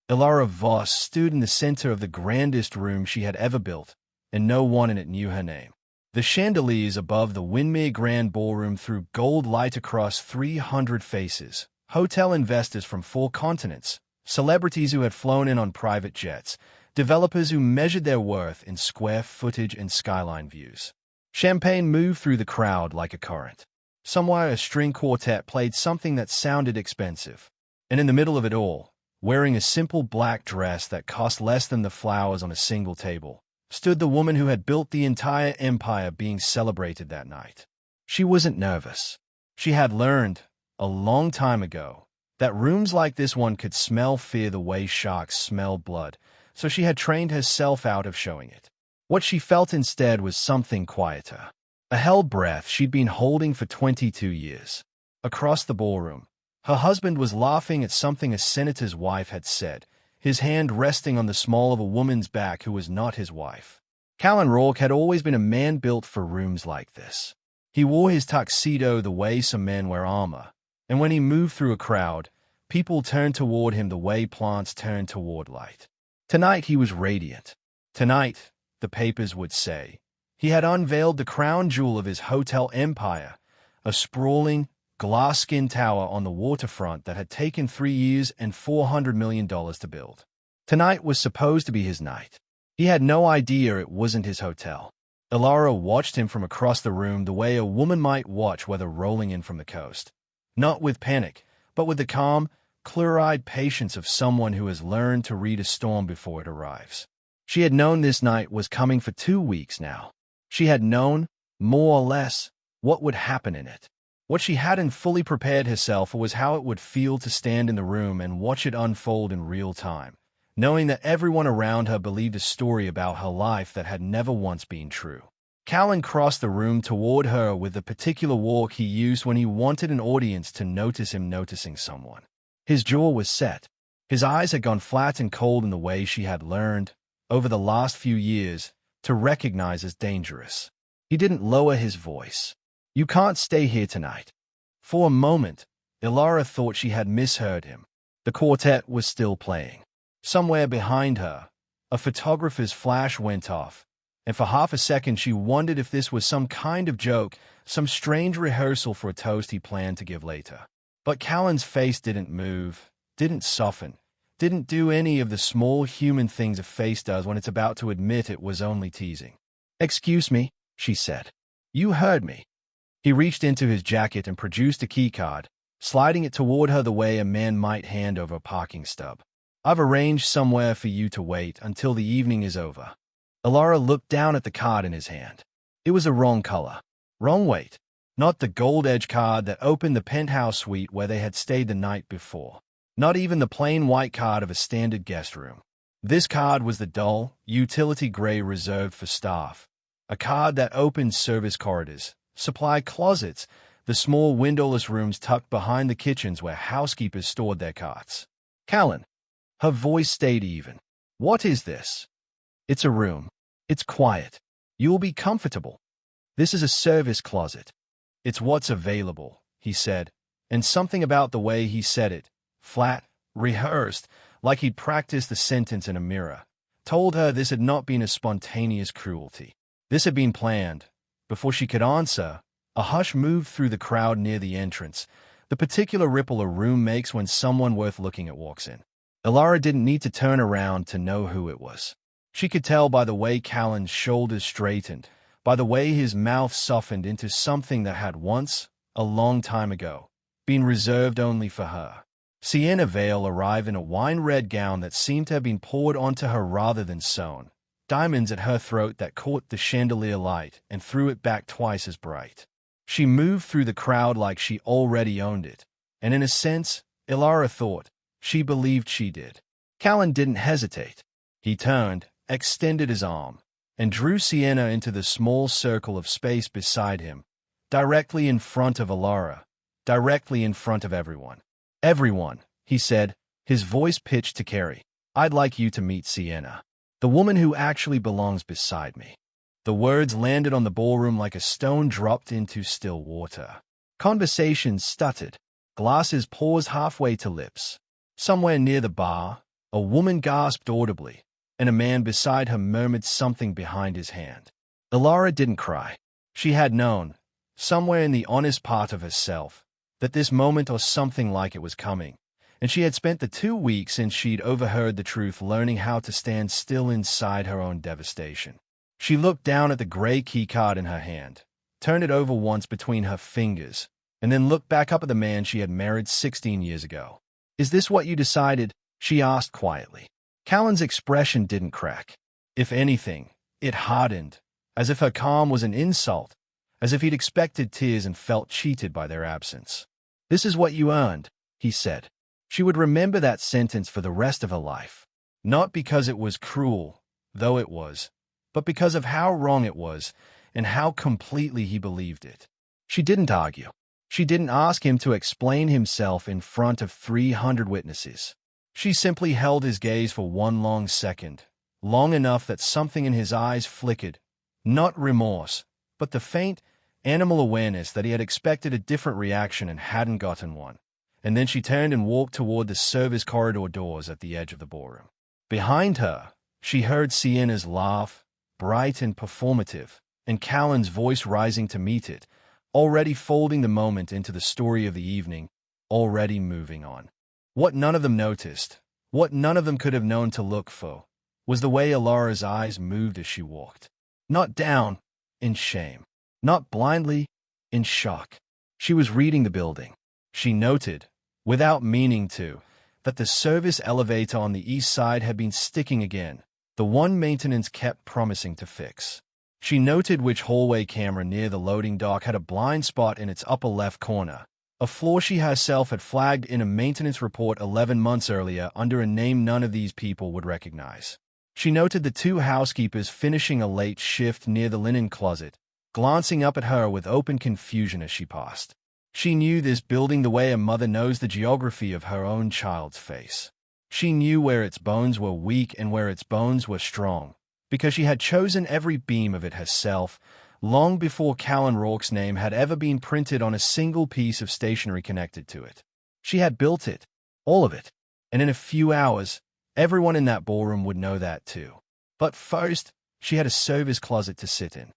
Elara Voss stood in the center of the grandest room she had ever built, and no one in it knew her name. The chandeliers above the Windermere Grand Ballroom threw gold light across 300 faces, hotel investors from 4 continents, celebrities who had flown in on private jets, developers who measured their worth in square footage and skyline views. Champagne moved through the crowd like a current. Somewhere a string quartet played something that sounded expensive. And in the middle of it all, wearing a simple black dress that cost less than the flowers on a single table, stood the woman who had built the entire empire being celebrated that night. She wasn't nervous. She had learned, a long time ago, that rooms like this one could smell fear the way sharks smell blood, so she had trained herself out of showing it. What she felt instead was something quieter. A held breath she'd been holding for 22 years. Across the ballroom, her husband was laughing at something a senator's wife had said, his hand resting on the small of a woman's back who was not his wife. Callan Rourke had always been a man built for rooms like this. He wore his tuxedo the way some men wear armor, and when he moved through a crowd, people turned toward him the way plants turn toward light. Tonight he was radiant. Tonight, the papers would say, he had unveiled the crown jewel of his hotel empire, a sprawling, glass-skinned tower on the waterfront that had taken 3 years and $400 million to build. Tonight was supposed to be his night. He had no idea it wasn't his hotel. Elara watched him from across the room the way a woman might watch weather rolling in from the coast. Not with panic, but with the calm, clear-eyed patience of someone who has learned to read a storm before it arrives. She had known this night was coming for 2 weeks now. She had known, more or less, what would happen in it. What she hadn't fully prepared herself for was how it would feel to stand in the room and watch it unfold in real time, knowing that everyone around her believed a story about her life that had never once been true. Callan crossed the room toward her with the particular walk he used when he wanted an audience to notice him noticing someone. His jaw was set. His eyes had gone flat and cold in the way she had learned, over the last few years, to recognize as dangerous. He didn't lower his voice. "You can't stay here tonight." For a moment, Elara thought she had misheard him. The quartet was still playing. Somewhere behind her, a photographer's flash went off, and for half a second she wondered if this was some kind of joke, some strange rehearsal for a toast he planned to give later. But Callan's face didn't move, didn't soften, didn't do any of the small human things a face does when it's about to admit it was only teasing. "Excuse me," she said. "You heard me." He reached into his jacket and produced a keycard, sliding it toward her the way a man might hand over a parking stub. "I've arranged somewhere for you to wait until the evening is over." Elara looked down at the card in his hand. It was a wrong color. Wrong weight. Not the gold-edged card that opened the penthouse suite where they had stayed the night before. Not even the plain white card of a standard guest room. This card was the dull, utility gray reserved for staff. A card that opened service corridors, supply closets, the small windowless rooms tucked behind the kitchens where housekeepers stored their carts. "Callan." Her voice stayed even. "What is this?" "It's a room. It's quiet. You'll be comfortable. This is a service closet." "It's what's available," he said, and something about the way he said it, flat, rehearsed, like he'd practiced the sentence in a mirror, told her this had not been a spontaneous cruelty. This had been planned. Before she could answer, a hush moved through the crowd near the entrance, the particular ripple a room makes when someone worth looking at walks in. Elara didn't need to turn around to know who it was. She could tell by the way Callan's shoulders straightened, by the way his mouth softened into something that had once, a long time ago, been reserved only for her. Sienna Vale arrived in a wine-red gown that seemed to have been poured onto her rather than sewn, diamonds at her throat that caught the chandelier light and threw it back twice as bright. She moved through the crowd like she already owned it, and in a sense, Elara thought, she believed she did. Callan didn't hesitate. He turned, extended his arm, and drew Sienna into the small circle of space beside him, directly in front of Elara, directly in front of everyone. "Everyone," he said, his voice pitched to Carrie. "I'd like you to meet Sienna. The woman who actually belongs beside me." The words landed on the ballroom like a stone dropped into still water. Conversations stuttered. Glasses paused halfway to lips. Somewhere near the bar, A woman gasped audibly, and a man beside her murmured something behind his hand. Elara didn't cry. She had known, somewhere in the honest part of herself, that this moment or something like it was coming, and she had spent the 2 weeks since she'd overheard the truth learning how to stand still inside her own devastation. She looked down at the gray keycard in her hand, turned it over once between her fingers, and then looked back up at the man she had married 16 years ago. "Is this what you decided?" she asked quietly. Callan's expression didn't crack. If anything, it hardened, as if her calm was an insult, as if he'd expected tears and felt cheated by their absence. "This is what you earned," he said. She would remember that sentence for the rest of her life, not because it was cruel, though it was, but because of how wrong it was and how completely he believed it. She didn't argue. She didn't ask him to explain himself in front of 300 witnesses. She simply held his gaze for one long second, long enough that something in his eyes flickered, not remorse, but the faint, animal awareness that he had expected a different reaction and hadn't gotten one. And then she turned and walked toward the service corridor doors at the edge of the ballroom. Behind her, she heard Sienna's laugh, bright and performative, and Callan's voice rising to meet it, already folding the moment into the story of the evening, already moving on. What none of them noticed, what none of them could have known to look for, was the way Elara's eyes moved as she walked. Not down, in shame. Not blindly, in shock. She was reading the building. She noted, without meaning to, that the service elevator on the east side had been sticking again, the one maintenance kept promising to fix. She noted which hallway camera near the loading dock had a blind spot in its upper left corner, a flaw she herself had flagged in a maintenance report 11 months earlier under a name none of these people would recognize. She noted the 2 housekeepers finishing a late shift near the linen closet, glancing up at her with open confusion as she passed. She knew this building the way a mother knows the geography of her own child's face. She knew where its bones were weak and where its bones were strong, because she had chosen every beam of it herself, long before Callan Rourke's name had ever been printed on a single piece of stationery connected to it. She had built it, all of it, and in a few hours, everyone in that ballroom would know that too. But first, she had a service closet to sit in.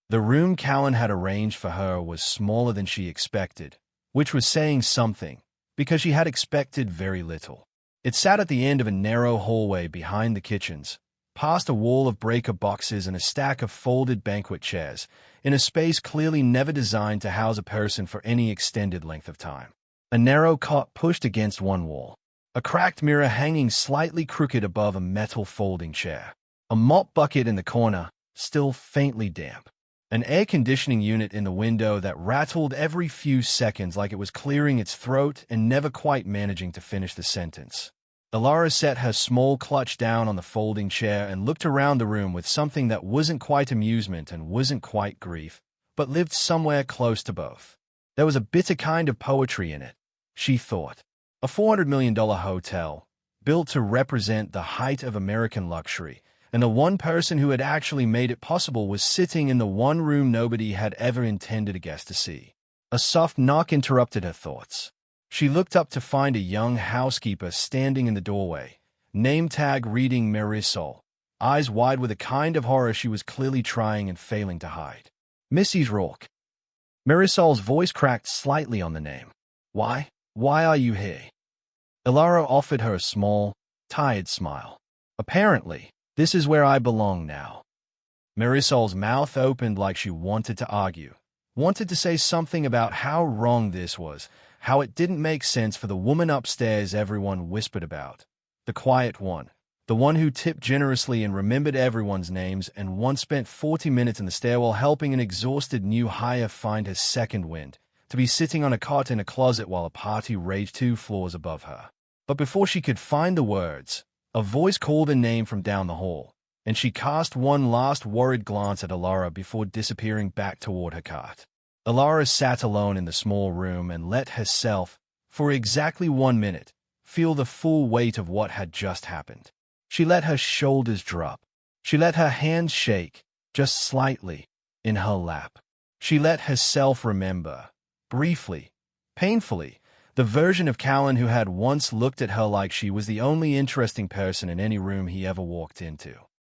The room Callan had arranged for her was smaller than she expected, which was saying something, because she had expected very little. It sat at the end of a narrow hallway behind the kitchens, past a wall of breaker boxes and a stack of folded banquet chairs, in a space clearly never designed to house a person for any extended length of time. A narrow cot pushed against one wall, a cracked mirror hanging slightly crooked above a metal folding chair, a mop bucket in the corner, still faintly damp, an air conditioning unit in the window that rattled every few seconds like it was clearing its throat and never quite managing to finish the sentence. Elara set her small clutch down on the folding chair and looked around the room with something that wasn't quite amusement and wasn't quite grief, but lived somewhere close to both. There was a bitter kind of poetry in it, she thought. A $400 million hotel, built to represent the height of American luxury, and the one person who had actually made it possible was sitting in the one room nobody had ever intended a guest to see. A soft knock interrupted her thoughts. She looked up to find a young housekeeper standing in the doorway, name tag reading Marisol, eyes wide with a kind of horror she was clearly trying and failing to hide. "Mrs. Rourke." Marisol's voice cracked slightly on the name. Why are you here?" Elara offered her a small, tired smile. "Apparently, this is where I belong now." Marisol's mouth opened like she wanted to argue, wanted to say something about how wrong this was, how it didn't make sense for the woman upstairs everyone whispered about, the quiet one, the one who tipped generously and remembered everyone's names and once spent 40 minutes in the stairwell helping an exhausted new hire find her second wind, to be sitting on a cot in a closet while a party raged 2 floors above her. But before she could find the words, a voice called her name from down the hall, and she cast one last worried glance at Elara before disappearing back toward her cart. Elara sat alone in the small room and let herself, for exactly 1 minute, feel the full weight of what had just happened. She let her shoulders drop. She let her hands shake, just slightly, in her lap. She let herself remember, briefly, painfully, The version of Callan who had once looked at her like she was the only interesting person in any room he ever walked into.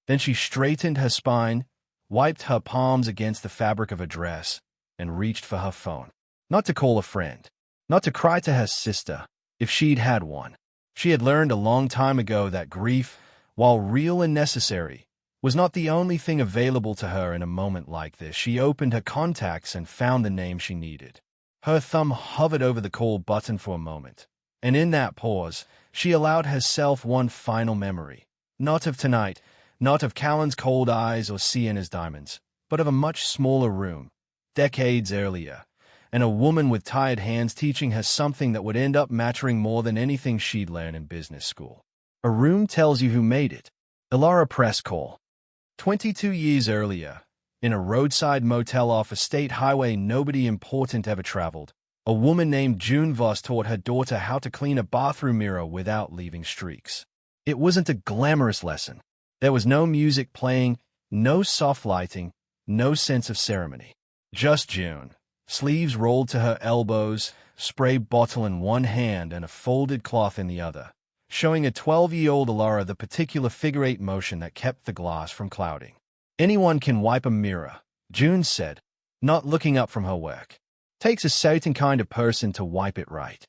Then she straightened her spine, wiped her palms against the fabric of her dress, and reached for her phone. Not to call a friend, not to cry to her sister, if she'd had one. She had learned a long time ago that grief, while real and necessary, was not the only thing available to her in a moment like this. She opened her contacts and found the name she needed. Her thumb hovered over the call button for a moment, and in that pause, she allowed herself one final memory. Not of tonight, not of Callan's cold eyes or Sienna's diamonds, but of a much smaller room, decades earlier, and a woman with tired hands teaching her something that would end up mattering more than anything she'd learned in business school. A room tells you who made it. Elara press call. 22 years earlier, in a roadside motel off a state highway nobody important ever traveled, a woman named June Voss taught her daughter how to clean a bathroom mirror without leaving streaks. It wasn't a glamorous lesson. There was no music playing, no soft lighting, no sense of ceremony. Just June, sleeves rolled to her elbows, spray bottle in one hand and a folded cloth in the other, showing a 12-year-old Elara the particular figure-8 motion that kept the glass from clouding. Anyone can wipe a mirror, June said, not looking up from her work. Takes a certain kind of person to wipe it right.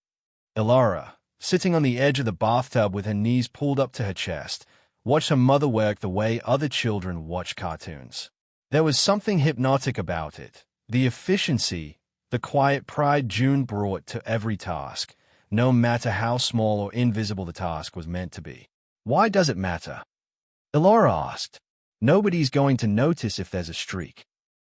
Elara, sitting on the edge of the bathtub with her knees pulled up to her chest, watched her mother work the way other children watch cartoons. There was something hypnotic about it. The efficiency, the quiet pride June brought to every task, no matter how small or invisible the task was meant to be. Why does it matter? Elara asked. Nobody's going to notice if there's a streak.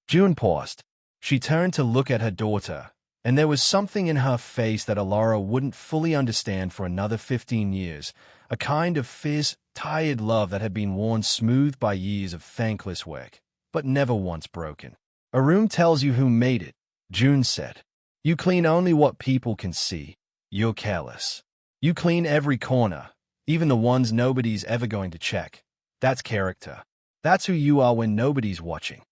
June paused. She turned to look at her daughter, and there was something in her face that Elara wouldn't fully understand for another 15 years, a kind of fierce, tired love that had been worn smooth by years of thankless work, but never once broken. A room tells you who made it, June said. You clean only what people can see. You're careless. You clean every corner, even the ones nobody's ever going to check. That's character. That's who you are when nobody's watching.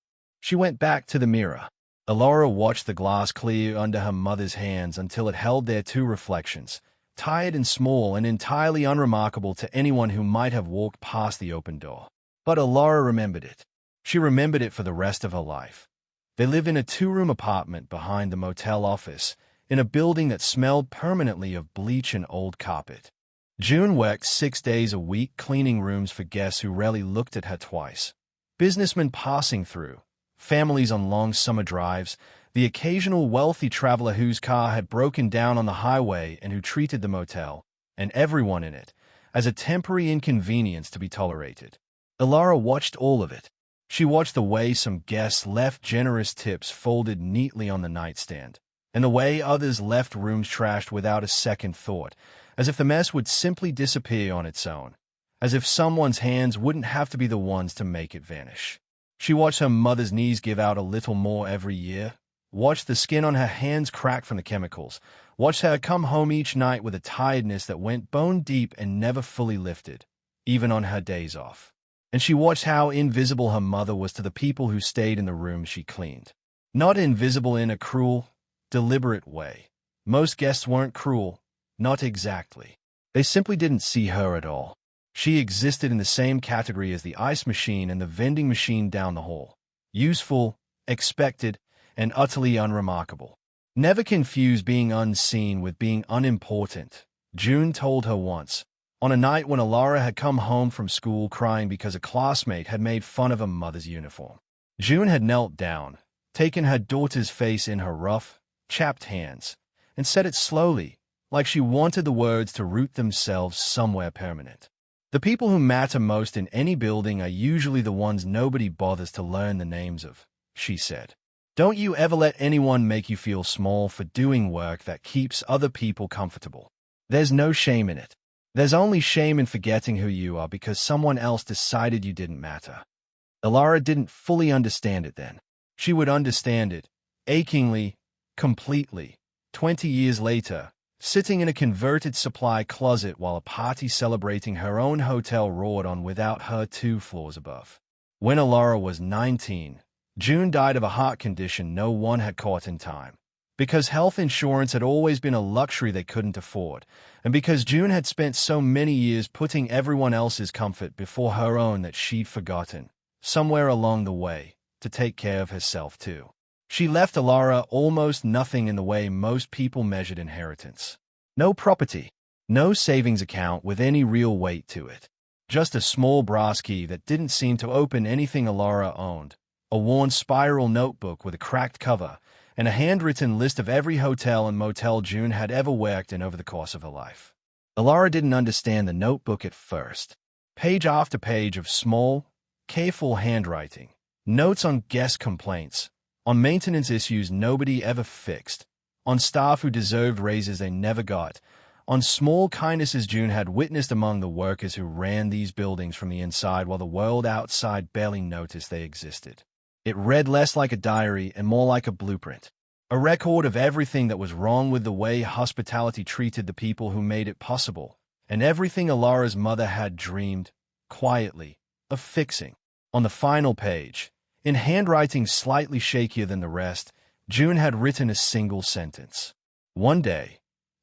She went back to the mirror. Elara watched the glass clear under her mother's hands until it held their two reflections, tired and small and entirely unremarkable to anyone who might have walked past the open door. But Elara remembered it. She remembered it for the rest of her life. They lived in a 2-room apartment behind the motel office, in a building that smelled permanently of bleach and old carpet. June worked 6 days a week cleaning rooms for guests who rarely looked at her twice. Businessmen passing through, families on long summer drives, the occasional wealthy traveler whose car had broken down on the highway and who treated the motel, and everyone in it, as a temporary inconvenience to be tolerated. Elara watched all of it. She watched the way some guests left generous tips folded neatly on the nightstand, and the way others left rooms trashed without a second thought, as if the mess would simply disappear on its own, as if someone's hands wouldn't have to be the ones to make it vanish. She watched her mother's knees give out a little more every year, watched the skin on her hands crack from the chemicals, watched her come home each night with a tiredness that went bone deep and never fully lifted, even on her days off. And she watched how invisible her mother was to the people who stayed in the rooms she cleaned. Not invisible in a cruel, deliberate way. Most guests weren't cruel, not exactly. They simply didn't see her at all. She existed in the same category as the ice machine and the vending machine down the hall. Useful, expected, and utterly unremarkable. Never confuse being unseen with being unimportant, June told her once, on a night when Elara had come home from school crying because a classmate had made fun of her mother's uniform. June had knelt down, taken her daughter's face in her rough, chapped hands, and said it slowly, like she wanted the words to root themselves somewhere permanent. The people who matter most in any building are usually the ones nobody bothers to learn the names of, she said. Don't you ever let anyone make you feel small for doing work that keeps other people comfortable. There's no shame in it. There's only shame in forgetting who you are because someone else decided you didn't matter. Elara didn't fully understand it then. She would understand it, achingly, completely, 20 years later, sitting in a converted supply closet while a party celebrating her own hotel roared on without her 2 floors above. When Elara was 19, June died of a heart condition no one had caught in time. because health insurance had always been a luxury they couldn't afford, and because June had spent so many years putting everyone else's comfort before her own that she'd forgotten, somewhere along the way, to take care of herself too. She left Elara almost nothing in the way most people measured inheritance. No property, no savings account with any real weight to it. Just a small brass key that didn't seem to open anything Elara owned, a worn spiral notebook with a cracked cover, and a handwritten list of every hotel and motel June had ever worked in over the course of her life. Elara didn't understand the notebook at first. Page after page of small, careful handwriting, notes on guest complaints, on maintenance issues nobody ever fixed, on staff who deserved raises they never got, on small kindnesses June had witnessed among the workers who ran these buildings from the inside while the world outside barely noticed they existed. It read less like a diary and more like a blueprint, a record of everything that was wrong with the way hospitality treated the people who made it possible, and everything Elara's mother had dreamed, quietly, of fixing. On the final page, in handwriting slightly shakier than the rest, June had written a single sentence. One day,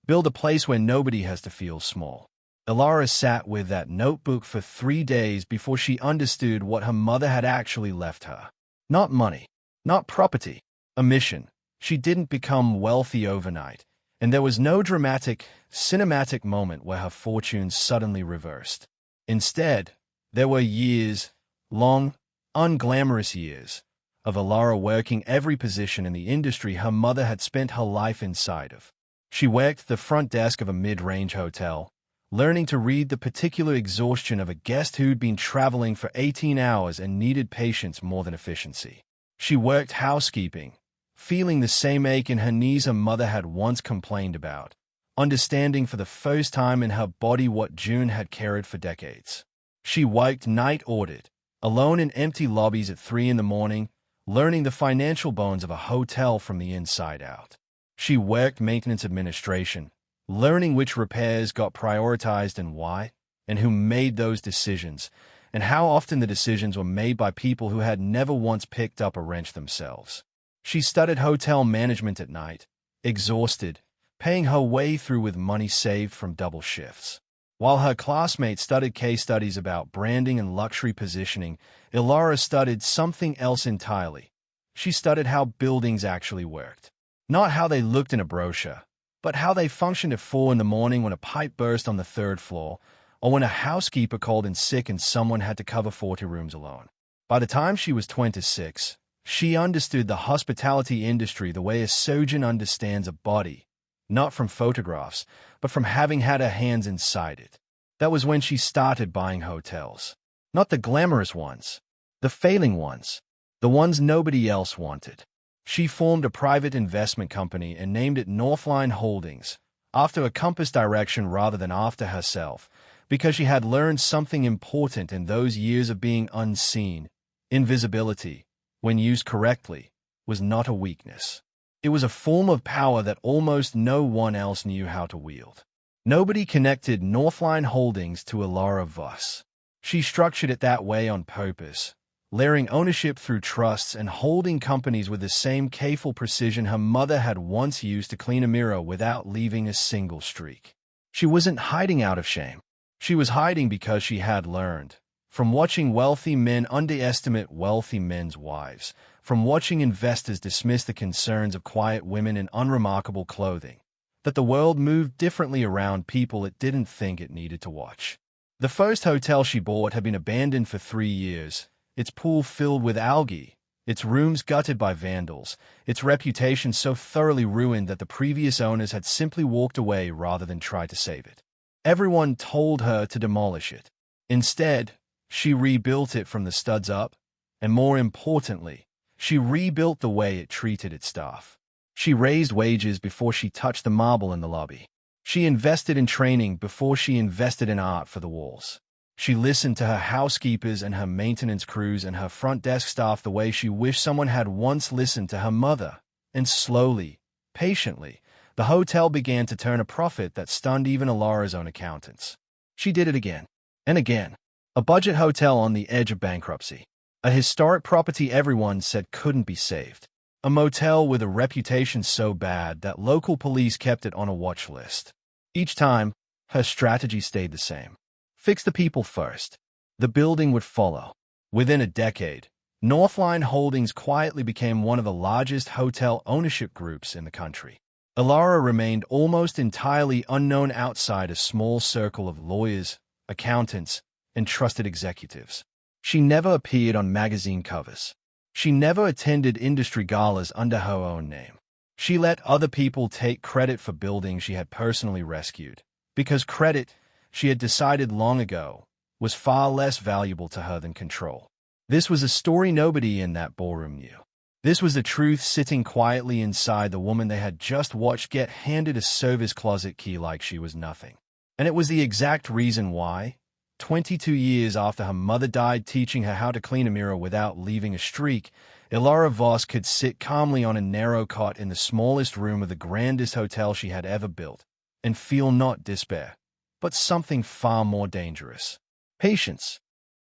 build a place where nobody has to feel small. Elara sat with that notebook for 3 days before she understood what her mother had actually left her. Not money, not property, a mission. She didn't become wealthy overnight, and there was no dramatic, cinematic moment where her fortunes suddenly reversed. Instead, there were years, long, unglamorous years, of Elara working every position in the industry her mother had spent her life inside of. She worked the front desk of a mid-range hotel, learning to read the particular exhaustion of a guest who'd been traveling for 18 hours and needed patience more than efficiency. She worked housekeeping, feeling the same ache in her knees her mother had once complained about, understanding for the first time in her body what June had carried for decades. She worked night audit, alone in empty lobbies at 3 in the morning, learning the financial bones of a hotel from the inside out. She worked maintenance administration, learning which repairs got prioritized and why, and who made those decisions, and how often the decisions were made by people who had never once picked up a wrench themselves. She studied hotel management at night, exhausted, paying her way through with money saved from double shifts. While her classmates studied case studies about branding and luxury positioning, Elara studied something else entirely. She studied how buildings actually worked. Not how they looked in a brochure, but how they functioned at 4 in the morning when a pipe burst on the 3rd floor, or when a housekeeper called in sick and someone had to cover 40 rooms alone. By the time she was 26, she understood the hospitality industry the way a surgeon understands a body, not from photographs, but from having had her hands inside it. That was when she started buying hotels. Not the glamorous ones, the failing ones, the ones nobody else wanted. She formed a private investment company and named it Northline Holdings, after a compass direction rather than after herself, because she had learned something important in those years of being unseen. Invisibility, when used correctly, was not a weakness. It was a form of power that almost no one else knew how to wield. Nobody connected Northline Holdings to Elara Voss. She structured it that way on purpose, layering ownership through trusts and holding companies with the same careful precision her mother had once used to clean a mirror without leaving a single streak. She wasn't hiding out of shame. She was hiding because she had learned, from watching wealthy men underestimate wealthy men's wives, from watching investors dismiss the concerns of quiet women in unremarkable clothing, that the world moved differently around people it didn't think it needed to watch. The first hotel she bought had been abandoned for 3 years, its pool filled with algae, its rooms gutted by vandals, its reputation so thoroughly ruined that the previous owners had simply walked away rather than try to save it. Everyone told her to demolish it. Instead, she rebuilt it from the studs up, and more importantly, she rebuilt the way it treated its staff. She raised wages before she touched the marble in the lobby. She invested in training before she invested in art for the walls. She listened to her housekeepers and her maintenance crews and her front desk staff the way she wished someone had once listened to her mother. And slowly, patiently, the hotel began to turn a profit that stunned even Elara's own accountants. She did it again and again. A budget hotel on the edge of bankruptcy. A historic property everyone said couldn't be saved. a motel with a reputation so bad that local police kept it on a watch list. Each time, her strategy stayed the same. Fix the people first. The building would follow. Within a decade, Northline Holdings quietly became one of the largest hotel ownership groups in the country. Elara remained almost entirely unknown outside a small circle of lawyers, accountants, and trusted executives. She never appeared on magazine covers. She never attended industry galas under her own name. She let other people take credit for buildings she had personally rescued, because credit, she had decided long ago, was far less valuable to her than control. This was a story nobody in that ballroom knew. This was the truth sitting quietly inside the woman they had just watched get handed a service closet key like she was nothing. And it was the exact reason why, 22 years after her mother died teaching her how to clean a mirror without leaving a streak, Elara Voss could sit calmly on a narrow cot in the smallest room of the grandest hotel she had ever built, and feel not despair, but something far more dangerous. Patience.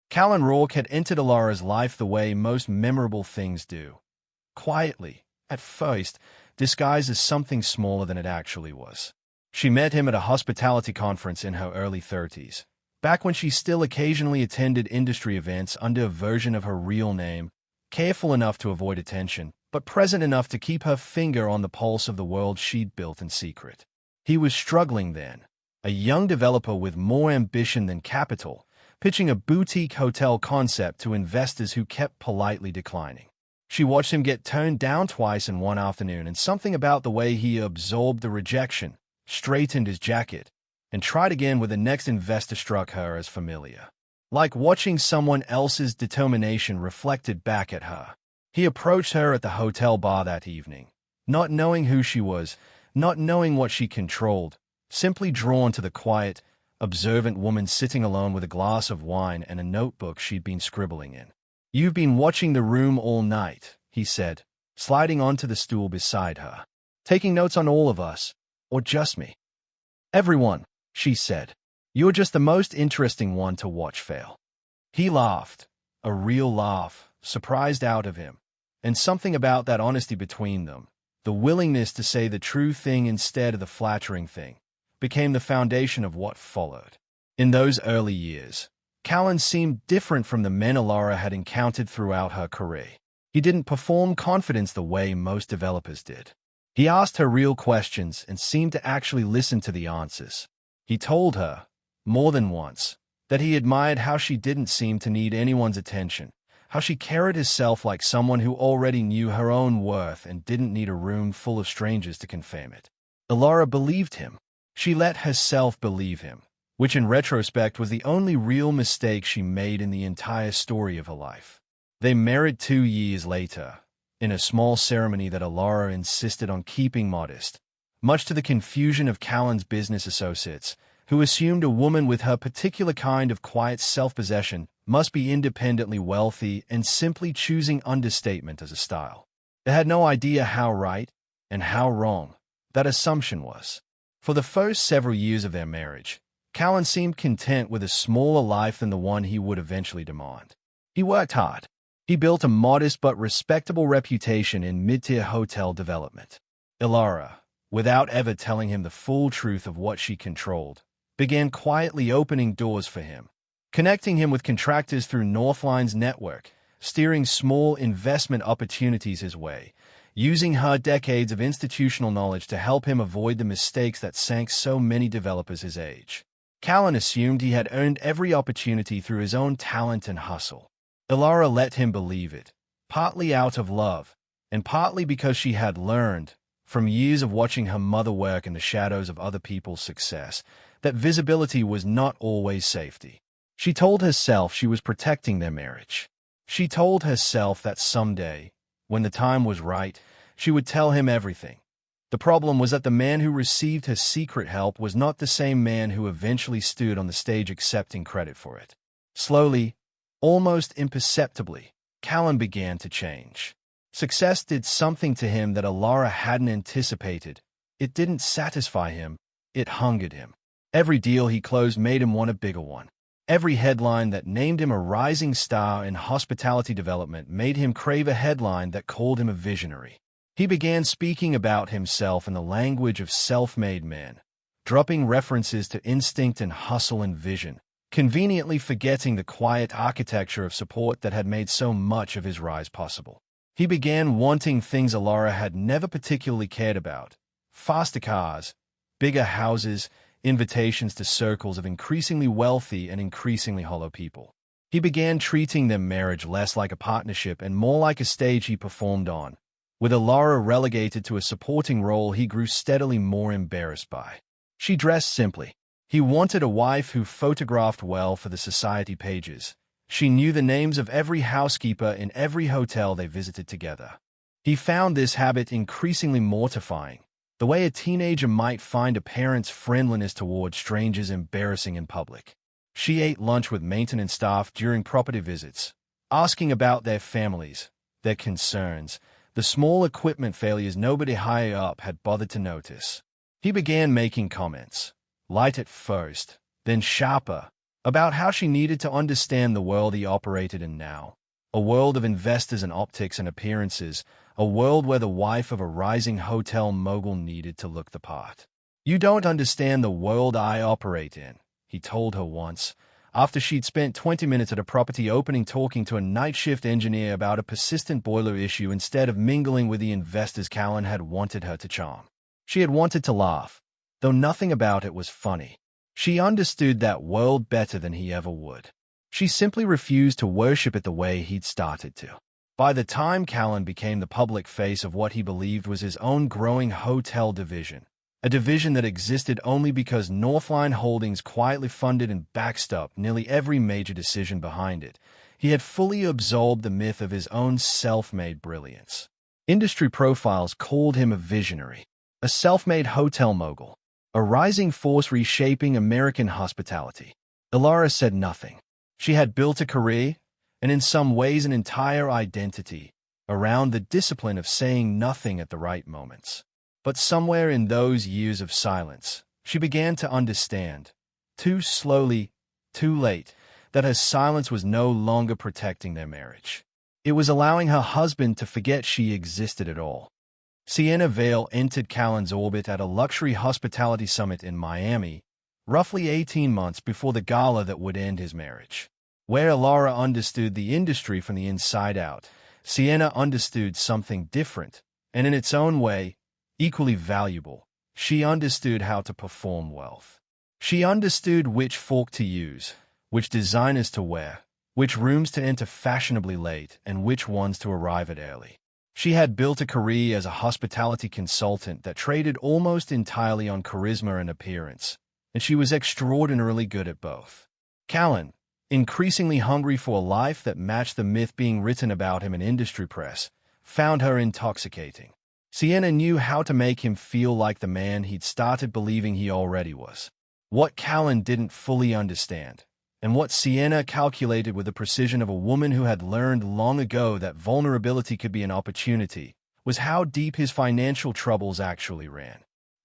Callan Rourke had entered Elara's life the way most memorable things do. Quietly, at first, disguised as something smaller than it actually was. She met him at a hospitality conference in her early 30s, back when she still occasionally attended industry events under a version of her real name, careful enough to avoid attention, but present enough to keep her finger on the pulse of the world she'd built in secret. He was struggling then, a young developer with more ambition than capital, pitching a boutique hotel concept to investors who kept politely declining. She watched him get turned down twice in one afternoon, and something about the way he absorbed the rejection, straightened his jacket, and tried again with the next investor struck her as familiar. Like watching someone else's determination reflected back at her. He approached her at the hotel bar that evening, not knowing who she was, not knowing what she controlled, simply drawn to the quiet, observant woman sitting alone with a glass of wine and a notebook she'd been scribbling in. "You've been watching the room all night," he said, sliding onto the stool beside her. "Taking notes on all of us, or just me?" "Everyone," she said. "You're just the most interesting one to watch fail." He laughed, a real laugh, surprised out of him, and something about that honesty between them, the willingness to say the true thing instead of the flattering thing, became the foundation of what followed. In those early years, Callan seemed different from the men Elara had encountered throughout her career. He didn't perform confidence the way most developers did. He asked her real questions and seemed to actually listen to the answers. He told her, more than once, that he admired how she didn't seem to need anyone's attention, how she carried herself like someone who already knew her own worth and didn't need a room full of strangers to confirm it. Elara believed him. She let herself believe him, which in retrospect was the only real mistake she made in the entire story of her life. They married 2 years later, in a small ceremony that Elara insisted on keeping modest, much to the confusion of Callan's business associates, who assumed a woman with her particular kind of quiet self-possession must be independently wealthy and simply choosing understatement as a style. They had no idea how right and how wrong that assumption was. For the first several years of their marriage, Callan seemed content with a smaller life than the one he would eventually demand. He worked hard. He built a modest but respectable reputation in mid-tier hotel development. Elara, without ever telling him the full truth of what she controlled, began quietly opening doors for him, connecting him with contractors through Northline's network, steering small investment opportunities his way, using her decades of institutional knowledge to help him avoid the mistakes that sank so many developers his age. Callan assumed he had earned every opportunity through his own talent and hustle. Elara let him believe it, partly out of love, and partly because she had learned, from years of watching her mother work in the shadows of other people's success, that visibility was not always safety. She told herself she was protecting their marriage. She told herself that someday, when the time was right, she would tell him everything. The problem was that the man who received her secret help was not the same man who eventually stood on the stage accepting credit for it. Slowly, almost imperceptibly, Callan began to change. Success did something to him that Elara hadn't anticipated. It didn't satisfy him, it hungered him. Every deal he closed made him want a bigger one. Every headline that named him a rising star in hospitality development made him crave a headline that called him a visionary. He began speaking about himself in the language of self-made men, dropping references to instinct and hustle and vision, conveniently forgetting the quiet architecture of support that had made so much of his rise possible. He began wanting things Elara had never particularly cared about: faster cars, bigger houses, invitations to circles of increasingly wealthy and increasingly hollow people. He began treating their marriage less like a partnership and more like a stage he performed on. With Elara relegated to a supporting role he grew steadily more embarrassed by. She dressed simply. He wanted a wife who photographed well for the society pages. She knew the names of every housekeeper in every hotel they visited together. He found this habit increasingly mortifying, the way a teenager might find a parent's friendliness toward strangers embarrassing in public. She ate lunch with maintenance staff during property visits, asking about their families, their concerns, the small equipment failures nobody higher up had bothered to notice. He began making comments, light at first, then sharper, about how she needed to understand the world he operated in now. A world of investors and optics and appearances, a world where the wife of a rising hotel mogul needed to look the part. "You don't understand the world I operate in," he told her once, after she'd spent 20 minutes at a property opening talking to a night shift engineer about a persistent boiler issue instead of mingling with the investors Callan had wanted her to charm. She had wanted to laugh, though nothing about it was funny. She understood that world better than he ever would. She simply refused to worship it the way he'd started to. By the time Callan became the public face of what he believed was his own growing hotel division, a division that existed only because Northline Holdings quietly funded and backstopped nearly every major decision behind it, he had fully absorbed the myth of his own self-made brilliance. Industry profiles called him a visionary, a self-made hotel mogul, a rising force reshaping American hospitality. Elara said nothing. She had built a career, and in some ways an entire identity, around the discipline of saying nothing at the right moments. But somewhere in those years of silence, she began to understand, too slowly, too late, that her silence was no longer protecting their marriage. It was allowing her husband to forget she existed at all. Sienna Vale entered Callan's orbit at a luxury hospitality summit in Miami, roughly 18 months before the gala that would end his marriage. Where Elara understood the industry from the inside out, Sienna understood something different, and in its own way, equally valuable. She understood how to perform wealth. She understood which fork to use, which designers to wear, which rooms to enter fashionably late, and which ones to arrive at early. She had built a career as a hospitality consultant that traded almost entirely on charisma and appearance, and she was extraordinarily good at both. Callan, increasingly hungry for a life that matched the myth being written about him in industry press, found her intoxicating. Sienna knew how to make him feel like the man he'd started believing he already was. What Callan didn't fully understand, and what Sienna calculated with the precision of a woman who had learned long ago that vulnerability could be an opportunity, was how deep his financial troubles actually ran.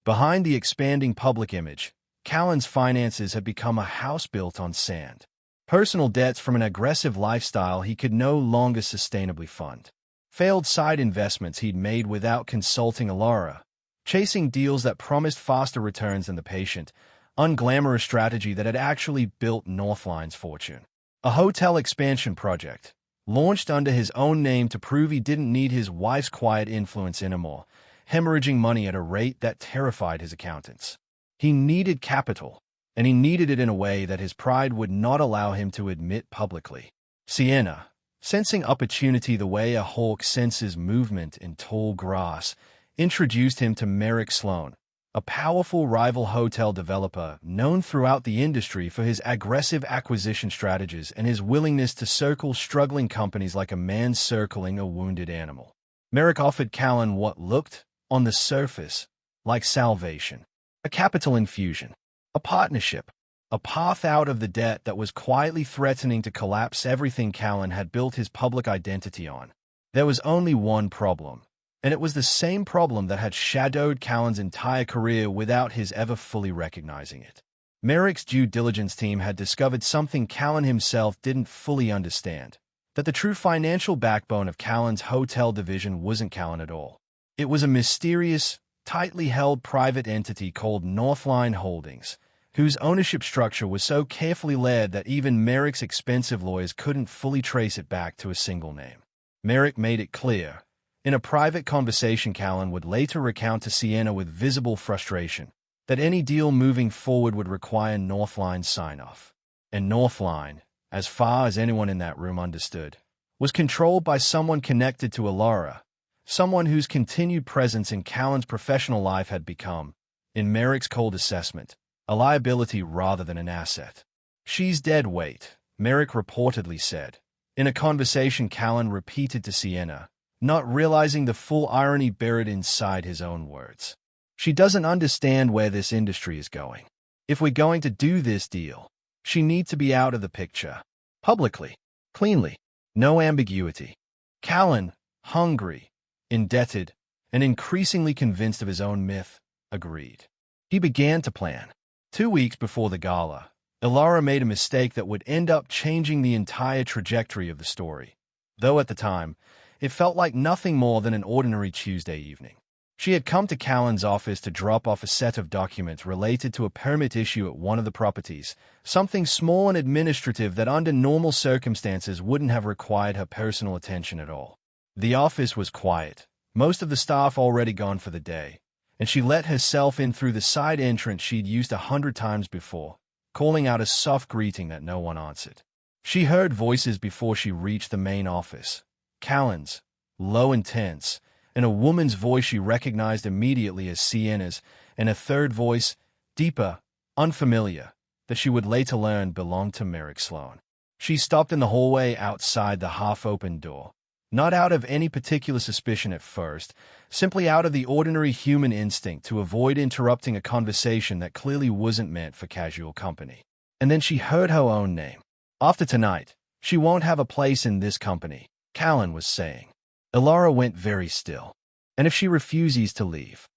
Behind the expanding public image, Callan's finances had become a house built on sand. Personal debts from an aggressive lifestyle he could no longer sustainably fund. Failed side investments he'd made without consulting Elara, chasing deals that promised faster returns than the patient, unglamorous strategy that had actually built Northline's fortune. A hotel expansion project, launched under his own name to prove he didn't need his wife's quiet influence anymore, hemorrhaging money at a rate that terrified his accountants. He needed capital, and he needed it in a way that his pride would not allow him to admit publicly. Sienna, sensing opportunity the way a hawk senses movement in tall grass, introduced him to Merrick Sloan, a powerful rival hotel developer known throughout the industry for his aggressive acquisition strategies and his willingness to circle struggling companies like a man circling a wounded animal. Merrick offered Callan what looked, on the surface, like salvation, a capital infusion, a partnership, a path out of the debt that was quietly threatening to collapse everything Callan had built his public identity on. There was only one problem, and it was the same problem that had shadowed Callan's entire career without his ever fully recognizing it. Merrick's due diligence team had discovered something Callan himself didn't fully understand, that the true financial backbone of Callan's hotel division wasn't Callan at all. It was a mysterious, tightly held private entity called Northline Holdings, whose ownership structure was so carefully laid that even Merrick's expensive lawyers couldn't fully trace it back to a single name. Merrick made it clear, in a private conversation Callan would later recount to Sienna with visible frustration, that any deal moving forward would require Northline's sign-off. And Northline, as far as anyone in that room understood, was controlled by someone connected to Elara, someone whose continued presence in Callan's professional life had become, in Merrick's cold assessment, a liability rather than an asset. "She's dead weight," Merrick reportedly said, in a conversation Callan repeated to Sienna, not realizing the full irony buried inside his own words. "She doesn't understand where this industry is going. If we're going to do this deal, she needs to be out of the picture. Publicly. Cleanly. No ambiguity." Callan, hungry, indebted, and increasingly convinced of his own myth, agreed. He began to plan. 2 weeks before the gala, Elara made a mistake that would end up changing the entire trajectory of the story, though at the time, it felt like nothing more than an ordinary Tuesday evening. She had come to Callan's office to drop off a set of documents related to a permit issue at one of the properties, something small and administrative that under normal circumstances wouldn't have required her personal attention at all. The office was quiet, most of the staff already gone for the day, and she let herself in through the side entrance she'd used 100 times before, calling out a soft greeting that no one answered. She heard voices before she reached the main office, Callan's, low and tense, and a woman's voice she recognized immediately as Sienna's, and a third voice, deeper, unfamiliar, that she would later learn belonged to Merrick Sloan. She stopped in the hallway outside the half-open door, not out of any particular suspicion at first, simply out of the ordinary human instinct to avoid interrupting a conversation that clearly wasn't meant for casual company. And then she heard her own name. "After tonight, she won't have a place in this company," Callan was saying. Elara went very still. "And if she refuses to leave?"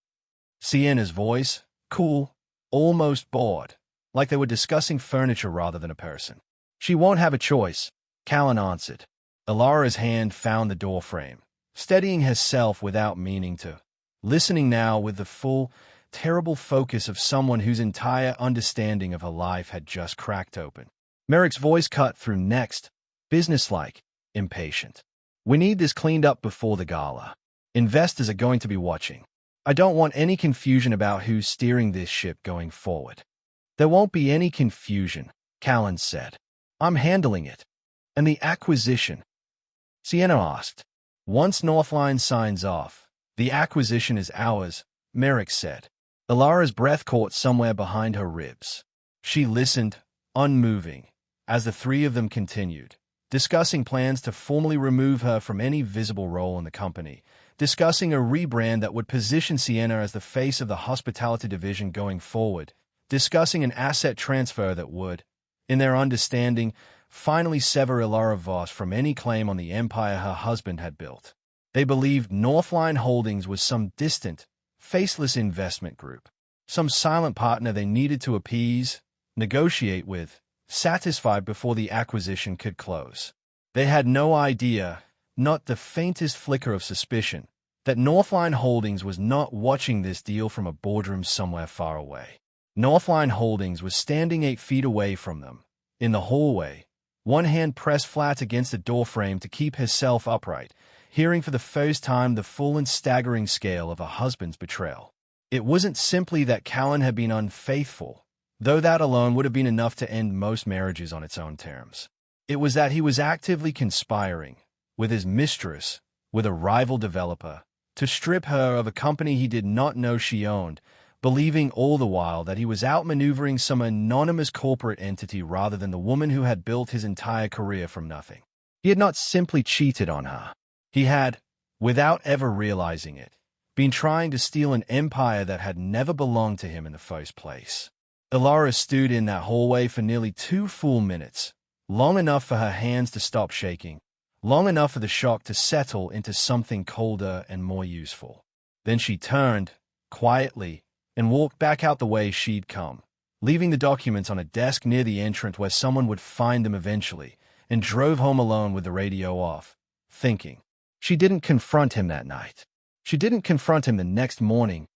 Sienna's voice, cool, almost bored, like they were discussing furniture rather than a person. "She won't have a choice," Callan answered. Elara's hand found the doorframe, steadying herself without meaning to, listening now with the full, terrible focus of someone whose entire understanding of her life had just cracked open. Merrick's voice cut through next, businesslike, impatient. "We need this cleaned up before the gala. Investors are going to be watching. I don't want any confusion about who's steering this ship going forward." "There won't be any confusion," Callan said. "I'm handling it." "And the acquisition?" Sienna asked. "Once Northline signs off, the acquisition is ours," Merrick said. Elara's breath caught somewhere behind her ribs. She listened, unmoving, as the three of them continued, discussing plans to formally remove her from any visible role in the company, discussing a rebrand that would position Sienna as the face of the hospitality division going forward, discussing an asset transfer that would, in their understanding, finally sever Elara Voss from any claim on the empire her husband had built. They believed Northline Holdings was some distant, faceless investment group, some silent partner they needed to appease, negotiate with, satisfy before the acquisition could close. They had no idea, not the faintest flicker of suspicion, that Northline Holdings was not watching this deal from a boardroom somewhere far away. Northline Holdings was standing 8 feet away from them, in the hallway, one hand pressed flat against the doorframe to keep herself upright, hearing for the first time the full and staggering scale of her husband's betrayal. It wasn't simply that Callan had been unfaithful, though that alone would have been enough to end most marriages on its own terms. It was that he was actively conspiring, with his mistress, with a rival developer, to strip her of a company he did not know she owned, believing all the while that he was outmaneuvering some anonymous corporate entity rather than the woman who had built his entire career from nothing. He had not simply cheated on her. He had, without ever realizing it, been trying to steal an empire that had never belonged to him in the first place. Elara stood in that hallway for nearly 2 full minutes, long enough for her hands to stop shaking, long enough for the shock to settle into something colder and more useful. Then she turned, quietly, and walked back out the way she'd come, leaving the documents on a desk near the entrance where someone would find them eventually, and drove home alone with the radio off, thinking. She didn't confront him that night. She didn't confront him the next morning,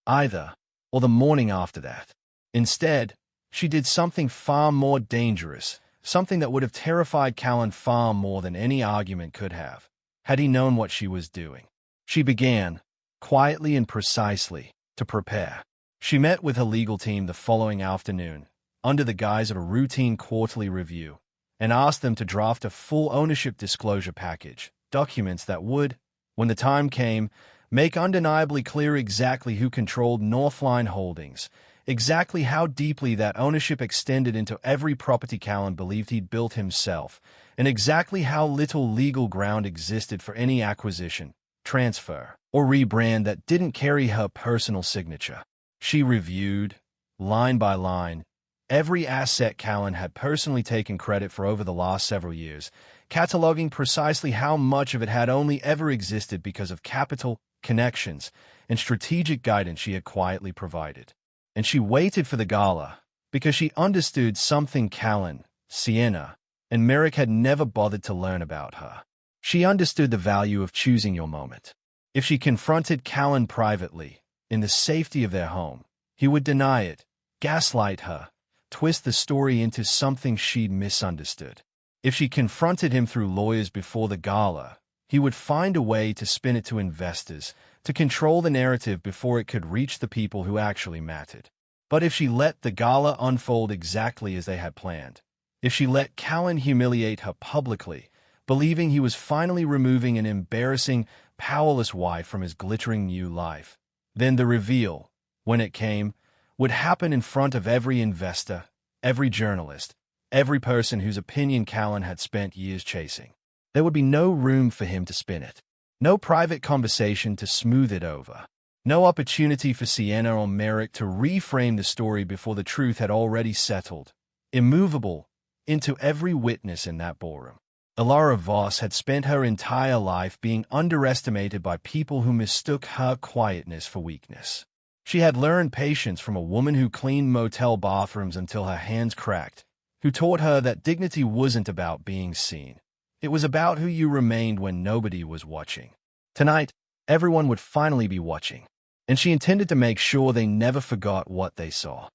either, or the morning after that. Instead, she did something far more dangerous, something that would have terrified Callan far more than any argument could have, had he known what she was doing. She began, quietly and precisely, to prepare. She met with her legal team the following afternoon, under the guise of a routine quarterly review, and asked them to draft a full ownership disclosure package, documents that would, when the time came, make undeniably clear exactly who controlled Northline Holdings, exactly how deeply that ownership extended into every property Callan believed he'd built himself, and exactly how little legal ground existed for any acquisition, transfer, or rebrand that didn't carry her personal signature. She reviewed, line by line, every asset Callan had personally taken credit for over the last several years, cataloging precisely how much of it had only ever existed because of capital, connections, and strategic guidance she had quietly provided. And she waited for the gala, because she understood something Callan, Sienna, and Merrick had never bothered to learn about her. She understood the value of choosing your moment. If she confronted Callan privately, in the safety of their home, he would deny it, gaslight her, twist the story into something she'd misunderstood. If she confronted him through lawyers before the gala, he would find a way to spin it to investors, to control the narrative before it could reach the people who actually mattered. But if she let the gala unfold exactly as they had planned, if she let Callan humiliate her publicly, believing he was finally removing an embarrassing, powerless wife from his glittering new life, then the reveal, when it came, would happen in front of every investor, every journalist, every person whose opinion Callan had spent years chasing. There would be no room for him to spin it. No private conversation to smooth it over. No opportunity for Sienna or Merrick to reframe the story before the truth had already settled, immovable, into every witness in that ballroom. Elara Voss had spent her entire life being underestimated by people who mistook her quietness for weakness. She had learned patience from a woman who cleaned motel bathrooms until her hands cracked, who taught her that dignity wasn't about being seen. It was about who you remained when nobody was watching. Tonight, everyone would finally be watching, and she intended to make sure they never forgot what they saw.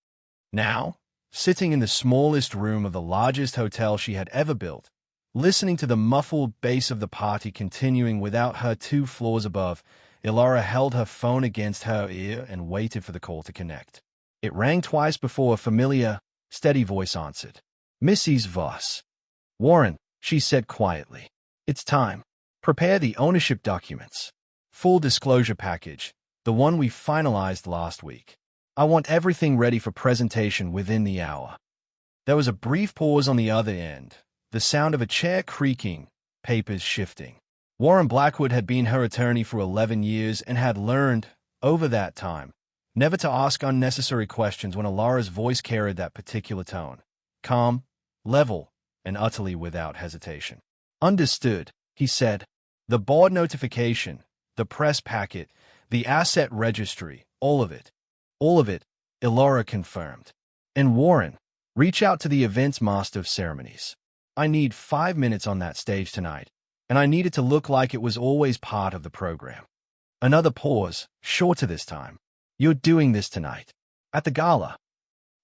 Now, sitting in the smallest room of the largest hotel she had ever built, listening to the muffled bass of the party continuing without her 2 floors above, Elara held her phone against her ear and waited for the call to connect. It rang twice before a familiar, steady voice answered. "Mrs. Voss." "Warren," she said quietly. "It's time. Prepare the ownership documents. Full disclosure package, the one we finalized last week. I want everything ready for presentation within the hour." There was a brief pause on the other end, the sound of a chair creaking, papers shifting. Warren Blackwood had been her attorney for 11 years and had learned, over that time, never to ask unnecessary questions when Elara's voice carried that particular tone. Calm, level, and utterly without hesitation. "Understood," he said. "The board notification, the press packet, the asset registry, all of it." "All of it," Elara confirmed. "And Warren, reach out to the events master of ceremonies. I need 5 minutes on that stage tonight, and I need it to look like it was always part of the program." Another pause, shorter this time. "You're doing this tonight. At the gala."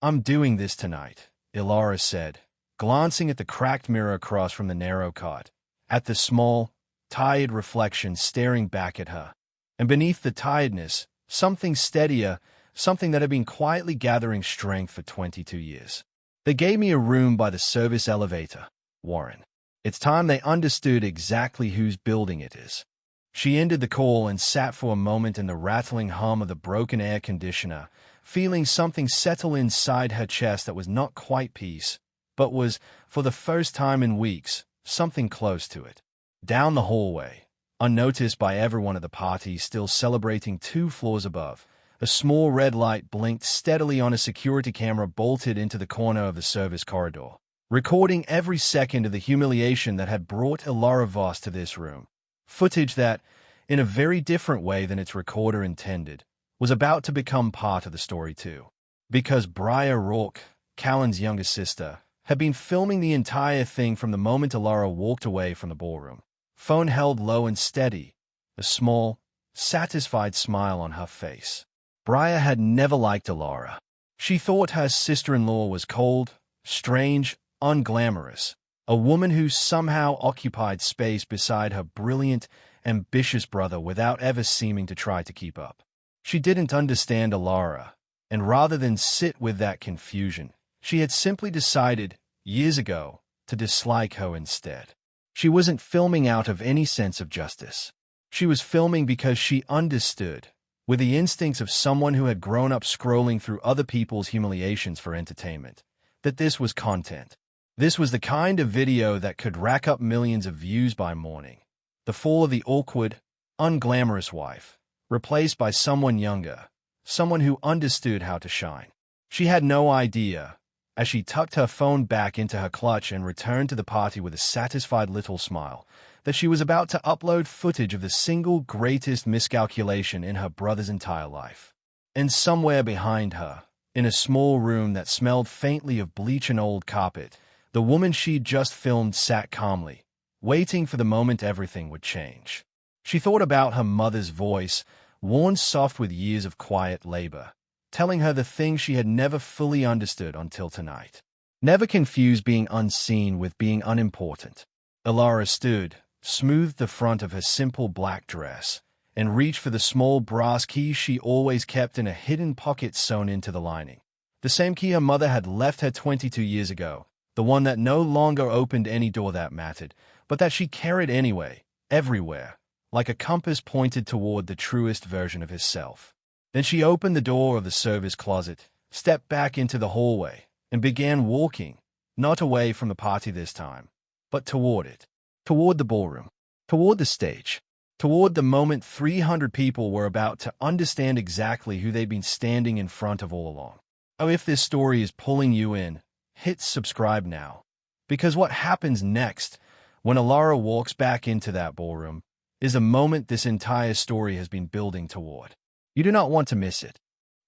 "I'm doing this tonight," Elara said, glancing at the cracked mirror across from the narrow cot, at the small, tired reflection staring back at her, and beneath the tiredness, something steadier, something that had been quietly gathering strength for 22 years. "They gave me a room by the service elevator, Warren. It's time they understood exactly whose building it is." She ended the call and sat for a moment in the rattling hum of the broken air conditioner, feeling something settle inside her chest that was not quite peace, but was, for the first time in weeks, something close to it. Down the hallway, unnoticed by everyone at the party still celebrating 2 floors above, a small red light blinked steadily on a security camera bolted into the corner of the service corridor, recording every second of the humiliation that had brought Elara Voss to this room. Footage that, in a very different way than its recorder intended, was about to become part of the story too. Because Elara Rourke, Callan's younger sister, had been filming the entire thing from the moment Elara walked away from the ballroom. Phone held low and steady, a small, satisfied smile on her face. Briar had never liked Elara. She thought her sister-in-law was cold, strange, unglamorous, a woman who somehow occupied space beside her brilliant, ambitious brother without ever seeming to try to keep up. She didn't understand Elara, and rather than sit with that confusion, she had simply decided, years ago, to dislike her instead. She wasn't filming out of any sense of justice. She was filming because she understood, with the instincts of someone who had grown up scrolling through other people's humiliations for entertainment, that this was content. This was the kind of video that could rack up millions of views by morning. The fall of the awkward, unglamorous wife, replaced by someone younger, someone who understood how to shine. She had no idea, as she tucked her phone back into her clutch and returned to the party with a satisfied little smile, that she was about to upload footage of the single greatest miscalculation in her brother's entire life. And somewhere behind her, in a small room that smelled faintly of bleach and old carpet, the woman she'd just filmed sat calmly, waiting for the moment everything would change. She thought about her mother's voice, worn soft with years of quiet labor, telling her the things she had never fully understood until tonight. Never confuse being unseen with being unimportant. Elara stood, smoothed the front of her simple black dress, and reached for the small brass key she always kept in a hidden pocket sewn into the lining. The same key her mother had left her 22 years ago, the one that no longer opened any door that mattered, but that she carried anyway, everywhere, like a compass pointed toward the truest version of herself. Then she opened the door of the service closet, stepped back into the hallway, and began walking, not away from the party this time, but toward it, toward the ballroom, toward the stage, toward the moment 300 people were about to understand exactly who they'd been standing in front of all along. Oh, if this story is pulling you in, hit subscribe now, because what happens next, when Elara walks back into that ballroom, is a moment this entire story has been building toward. You do not want to miss it.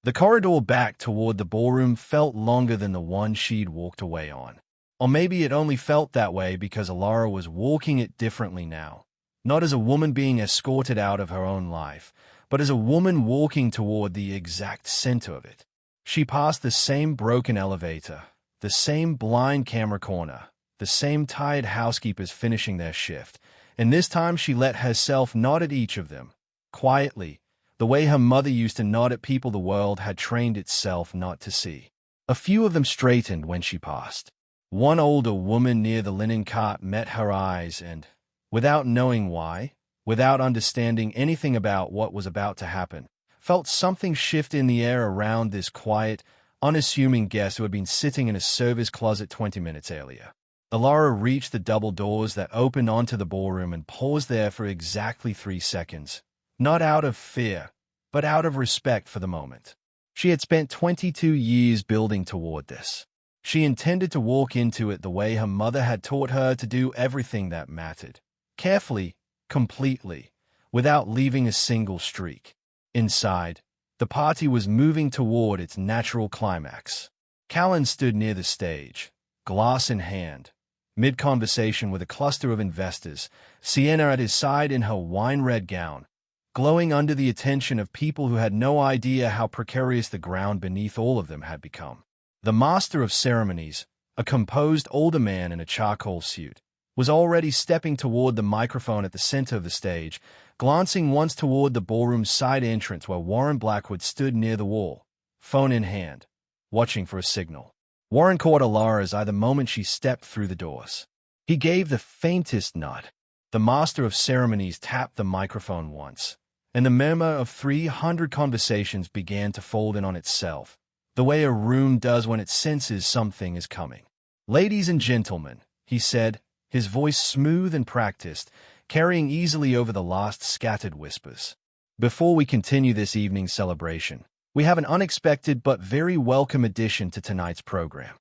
The corridor back toward the ballroom felt longer than the one she'd walked away on. Or maybe it only felt that way because Elara was walking it differently now, not as a woman being escorted out of her own life, but as a woman walking toward the exact center of it. She passed the same broken elevator, the same blind camera corner, the same tired housekeepers finishing their shift, and this time she let herself nod at each of them, quietly, the way her mother used to nod at people the world had trained itself not to see. A few of them straightened when she passed. One older woman near the linen cart met her eyes and, without knowing why, without understanding anything about what was about to happen, felt something shift in the air around this quiet, unassuming guest who had been sitting in a service closet 20 minutes earlier. Elara reached the double doors that opened onto the ballroom and paused there for exactly 3 seconds. Not out of fear, but out of respect for the moment. She had spent 22 years building toward this. She intended to walk into it the way her mother had taught her to do everything that mattered. Carefully, completely, without leaving a single streak. Inside, the party was moving toward its natural climax. Callan stood near the stage, glass in hand, mid-conversation with a cluster of investors, Sienna at his side in her wine-red gown, glowing under the attention of people who had no idea how precarious the ground beneath all of them had become. The master of ceremonies, a composed older man in a charcoal suit, was already stepping toward the microphone at the center of the stage, glancing once toward the ballroom's side entrance where Warren Blackwood stood near the wall, phone in hand, watching for a signal. Warren caught Elara's eye the moment she stepped through the doors. He gave the faintest nod. The master of ceremonies tapped the microphone once, and the murmur of 300 conversations began to fold in on itself, the way a room does when it senses something is coming. "Ladies and gentlemen," he said, his voice smooth and practiced, carrying easily over the last scattered whispers. "Before we continue this evening's celebration, we have an unexpected but very welcome addition to tonight's program."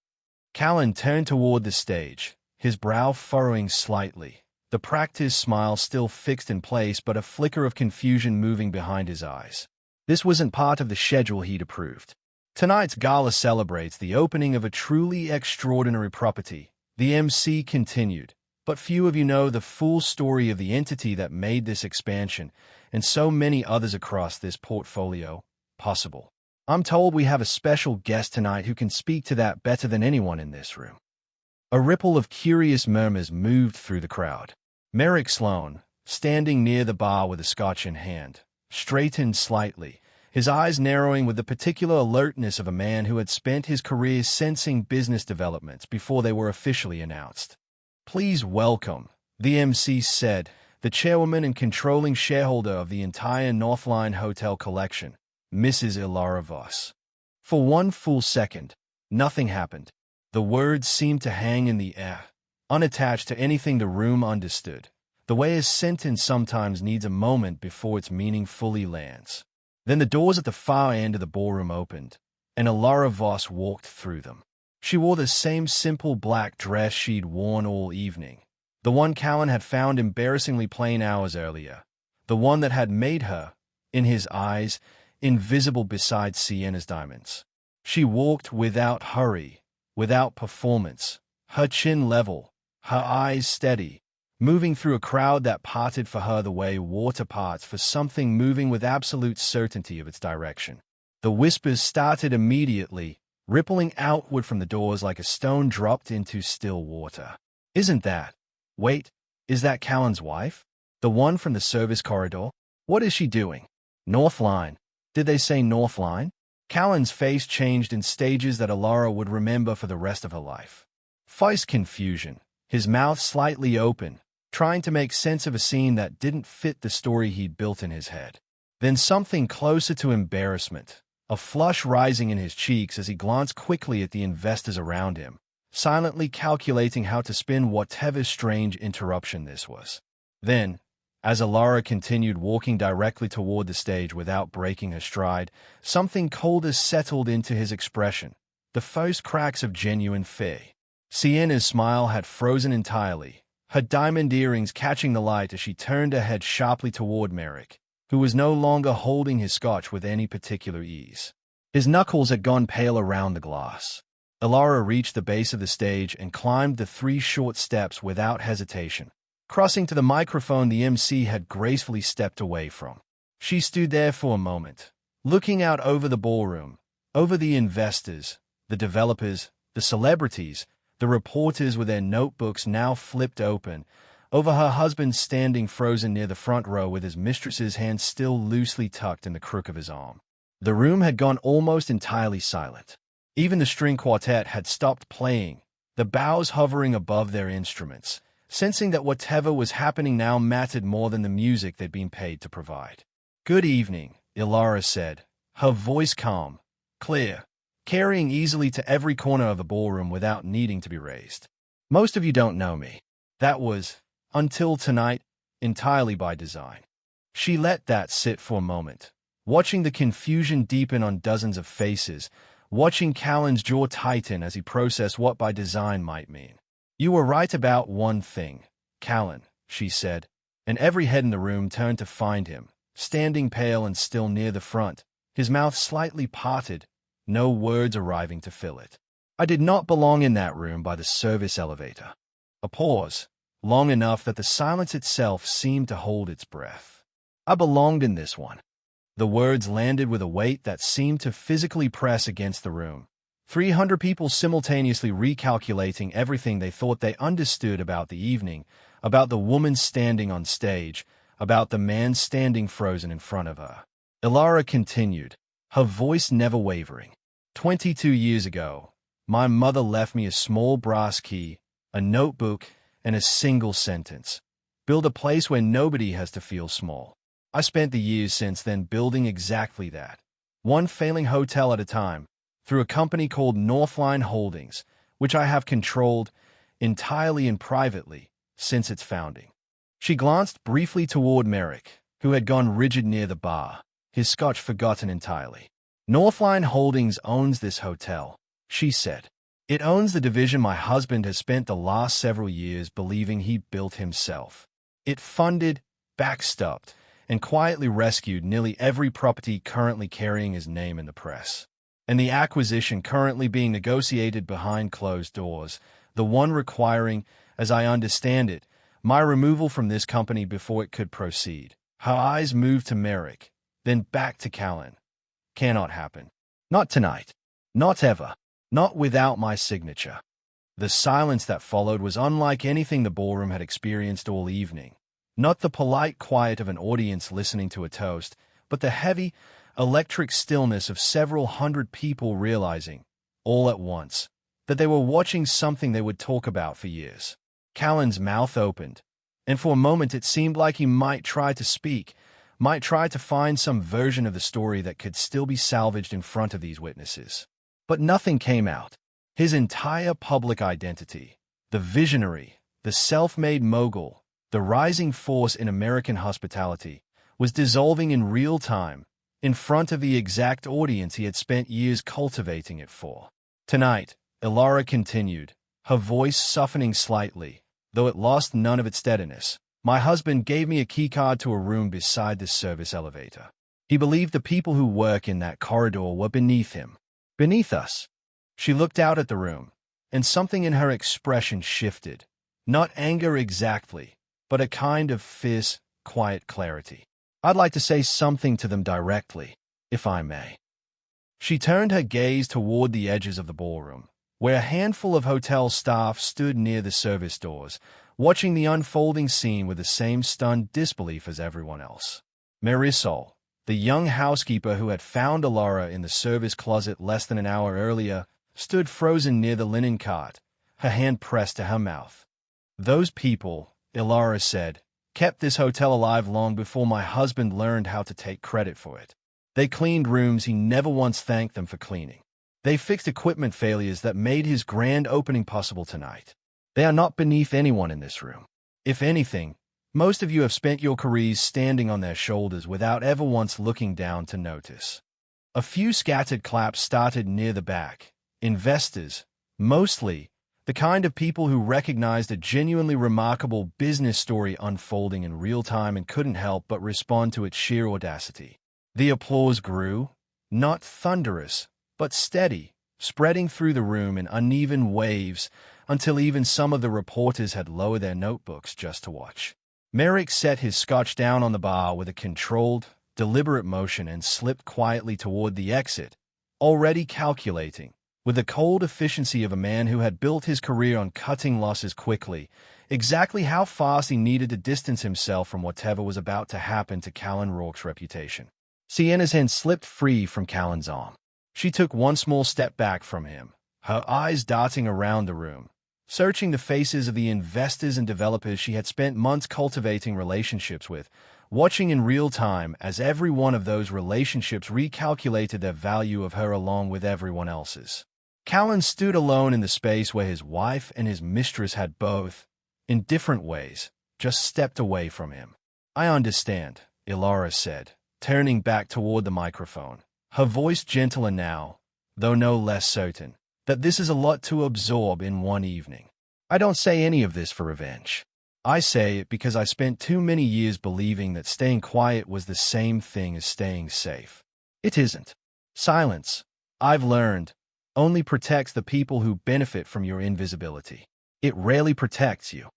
Callan turned toward the stage, his brow furrowing slightly, the practiced smile still fixed in place but a flicker of confusion moving behind his eyes. This wasn't part of the schedule he'd approved. Tonight's gala celebrates the opening of a truly extraordinary property, the MC continued, But few of you know the full story of the entity that made this expansion, and so many others across this portfolio, possible. I'm told we have a special guest tonight who can speak to that better than anyone in this room. A ripple of curious murmurs moved through the crowd. Merrick Sloan, standing near the bar with a scotch in hand, straightened slightly, his eyes narrowing with the particular alertness of a man who had spent his career sensing business developments before they were officially announced. "Please welcome," the MC said, "the chairwoman and controlling shareholder of the entire Northline Hotel collection, Mrs. Elara Voss." For one full second, nothing happened. The words seemed to hang in the air, unattached to anything the room understood, the way a sentence sometimes needs a moment before its meaning fully lands. Then the doors at the far end of the ballroom opened, and Elara Voss walked through them. She wore the same simple black dress she'd worn all evening, the one Callan had found embarrassingly plain hours earlier, the one that had made her, in his eyes, invisible beside Sienna's diamonds. She walked without hurry, without performance, her chin level, her eyes steady, moving through a crowd that parted for her the way water parts for something moving with absolute certainty of its direction. The whispers started immediately, rippling outward from the doors like a stone dropped into still water. "Isn't that? Wait, is that Callan's wife? The one from the service corridor? What is she doing? Northline. Did they say Northline?" Callan's face changed in stages that Elara would remember for the rest of her life. First confusion, his mouth slightly open, trying to make sense of a scene that didn't fit the story he'd built in his head. Then something closer to embarrassment, a flush rising in his cheeks as he glanced quickly at the investors around him, silently calculating how to spin whatever strange interruption this was. Then, as Elara continued walking directly toward the stage without breaking her stride, something colder settled into his expression, the first cracks of genuine fear. Sienna's smile had frozen entirely, her diamond earrings catching the light as she turned her head sharply toward Merrick, who was no longer holding his scotch with any particular ease. His knuckles had gone pale around the glass. Elara reached the base of the stage and climbed the 3 short steps without hesitation, crossing to the microphone the MC had gracefully stepped away from. She stood there for a moment, looking out over the ballroom, over the investors, the developers, the celebrities, the reporters with their notebooks now flipped open, over her husband standing frozen near the front row with his mistress's hand still loosely tucked in the crook of his arm. The room had gone almost entirely silent. Even the string quartet had stopped playing, the bows hovering above their instruments, sensing that whatever was happening now mattered more than the music they'd been paid to provide. "Good evening," Elara said, her voice calm, clear, carrying easily to every corner of the ballroom without needing to be raised. "Most of you don't know me. That was, until tonight, entirely by design." She let that sit for a moment, watching the confusion deepen on dozens of faces, watching Callan's jaw tighten as he processed what by design might mean. "You were right about one thing, Callan," she said, and every head in the room turned to find him, standing pale and still near the front, his mouth slightly parted, no words arriving to fill it. "I did not belong in that room by the service elevator." A pause, long enough that the silence itself seemed to hold its breath. "I belonged in this one." The words landed with a weight that seemed to physically press against the room. 300 people simultaneously recalculating everything they thought they understood about the evening, about the woman standing on stage, about the man standing frozen in front of her. Elara continued, her voice never wavering. 22 years ago, my mother left me a small brass key, a notebook, and a single sentence. Build a place where nobody has to feel small. I spent the years since then building exactly that. One failing hotel at a time, through a company called Northline Holdings, which I have controlled, entirely and privately, since its founding. She glanced briefly toward Merrick, who had gone rigid near the bar, his scotch forgotten entirely. Northline Holdings owns this hotel, she said. It owns the division my husband has spent the last several years believing he built himself. It funded, backstopped, and quietly rescued nearly every property currently carrying his name in the press. And the acquisition currently being negotiated behind closed doors, the one requiring As I understand it, my removal from this company before it could proceed. Her eyes moved to Merrick, then back to Callan. Cannot happen. Not tonight. Not ever. Not without my signature. The silence that followed was unlike anything the ballroom had experienced all evening. Not the polite quiet of an audience listening to a toast, but the heavy, electric stillness of several hundred people realizing, all at once, that they were watching something they would talk about for years. Callan's mouth opened, and for a moment it seemed like he might try to speak, might try to find some version of the story that could still be salvaged in front of these witnesses. But nothing came out. His entire public identity, the visionary, the self-made mogul, the rising force in American hospitality, was dissolving in real time, in front of the exact audience he had spent years cultivating it for. Tonight, Elara continued, her voice softening slightly, though it lost none of its steadiness. My husband gave me a keycard to a room beside the service elevator. He believed the people who work in that corridor were beneath him. Beneath us. She looked out at the room, and something in her expression shifted. Not anger exactly, but a kind of fierce, quiet clarity. I'd like to say something to them directly, if I may. She turned her gaze toward the edges of the ballroom, where a handful of hotel staff stood near the service doors, watching the unfolding scene with the same stunned disbelief as everyone else. Marisol, the young housekeeper who had found Elara in the service closet less than an hour earlier, stood frozen near the linen cart, her hand pressed to her mouth. Those people, Elara said, kept this hotel alive long before my husband learned how to take credit for it. They cleaned rooms he never once thanked them for cleaning. They fixed equipment failures that made his grand opening possible tonight. They are not beneath anyone in this room. If anything, most of you have spent your careers standing on their shoulders without ever once looking down to notice. A few scattered claps started near the back. Investors, mostly, the kind of people who recognized a genuinely remarkable business story unfolding in real time and couldn't help but respond to its sheer audacity. The applause grew, not thunderous, but steady, spreading through the room in uneven waves until even some of the reporters had lowered their notebooks just to watch. Merrick set his scotch down on the bar with a controlled, deliberate motion and slipped quietly toward the exit, already calculating, with the cold efficiency of a man who had built his career on cutting losses quickly, exactly how fast he needed to distance himself from whatever was about to happen to Callan Rourke's reputation. Sienna's hand slipped free from Callan's arm. She took one small step back from him, her eyes darting around the room, searching the faces of the investors and developers she had spent months cultivating relationships with, watching in real time as every one of those relationships recalculated their value of her along with everyone else's. Callan stood alone in the space where his wife and his mistress had both, in different ways, just stepped away from him. I understand, Elara said, turning back toward the microphone, her voice gentler now, though no less certain, that this is a lot to absorb in one evening. I don't say any of this for revenge. I say it because I spent too many years believing that staying quiet was the same thing as staying safe. It isn't. Silence, I've learned, only protects the people who benefit from your invisibility. It rarely protects you.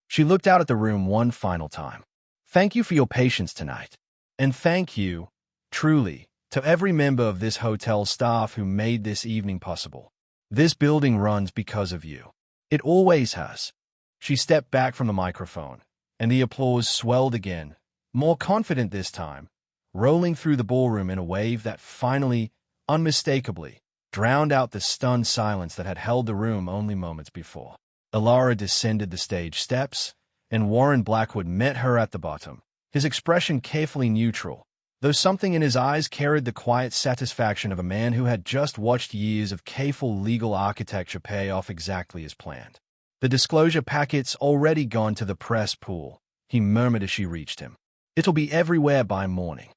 She looked out at the room one final time. Thank you for your patience tonight. And thank you, truly, to every member of this hotel staff who made this evening possible. This building runs because of you. It always has. She stepped back from the microphone, and the applause swelled again, more confident this time, rolling through the ballroom in a wave that finally, unmistakably, drowned out the stunned silence that had held the room only moments before. Elara descended the stage steps, and Warren Blackwood met her at the bottom, his expression carefully neutral, though something in his eyes carried the quiet satisfaction of a man who had just watched years of careful legal architecture pay off exactly as planned. The disclosure packet's already gone to the press pool, he murmured as she reached him. It'll be everywhere by morning.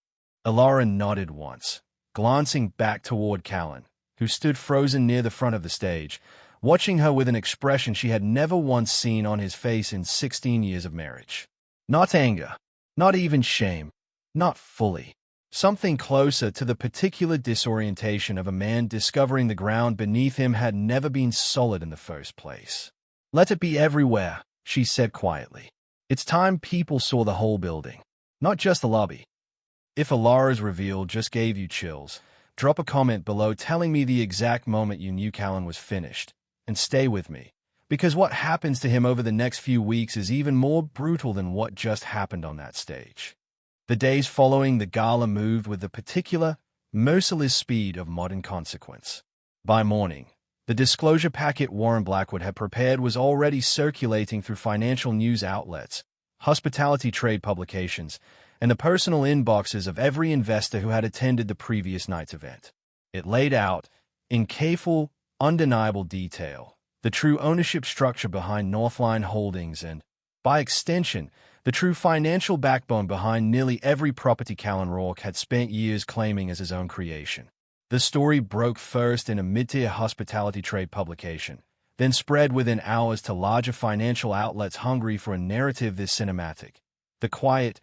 Elara nodded once, glancing back toward Callan, who stood frozen near the front of the stage, watching her with an expression she had never once seen on his face in 16 years of marriage. Not anger, not even shame, not fully. Something closer to the particular disorientation of a man discovering the ground beneath him had never been solid in the first place. Let it be everywhere, she said quietly. It's time people saw the whole building, not just the lobby. If Elara's reveal just gave you chills, drop a comment below telling me the exact moment you knew Callan was finished, and stay with me, because what happens to him over the next few weeks is even more brutal than what just happened on that stage. The days following the gala moved with the particular, merciless speed of modern consequence. By morning, the disclosure packet Warren Blackwood had prepared was already circulating through financial news outlets, hospitality trade publications, and the personal inboxes of every investor who had attended the previous night's event. It laid out, in careful, undeniable detail, the true ownership structure behind Northline Holdings and, by extension, the true financial backbone behind nearly every property Callan Rourke had spent years claiming as his own creation. The story broke first in a mid-tier hospitality trade publication, then spread within hours to larger financial outlets hungry for a narrative this cinematic. The quiet,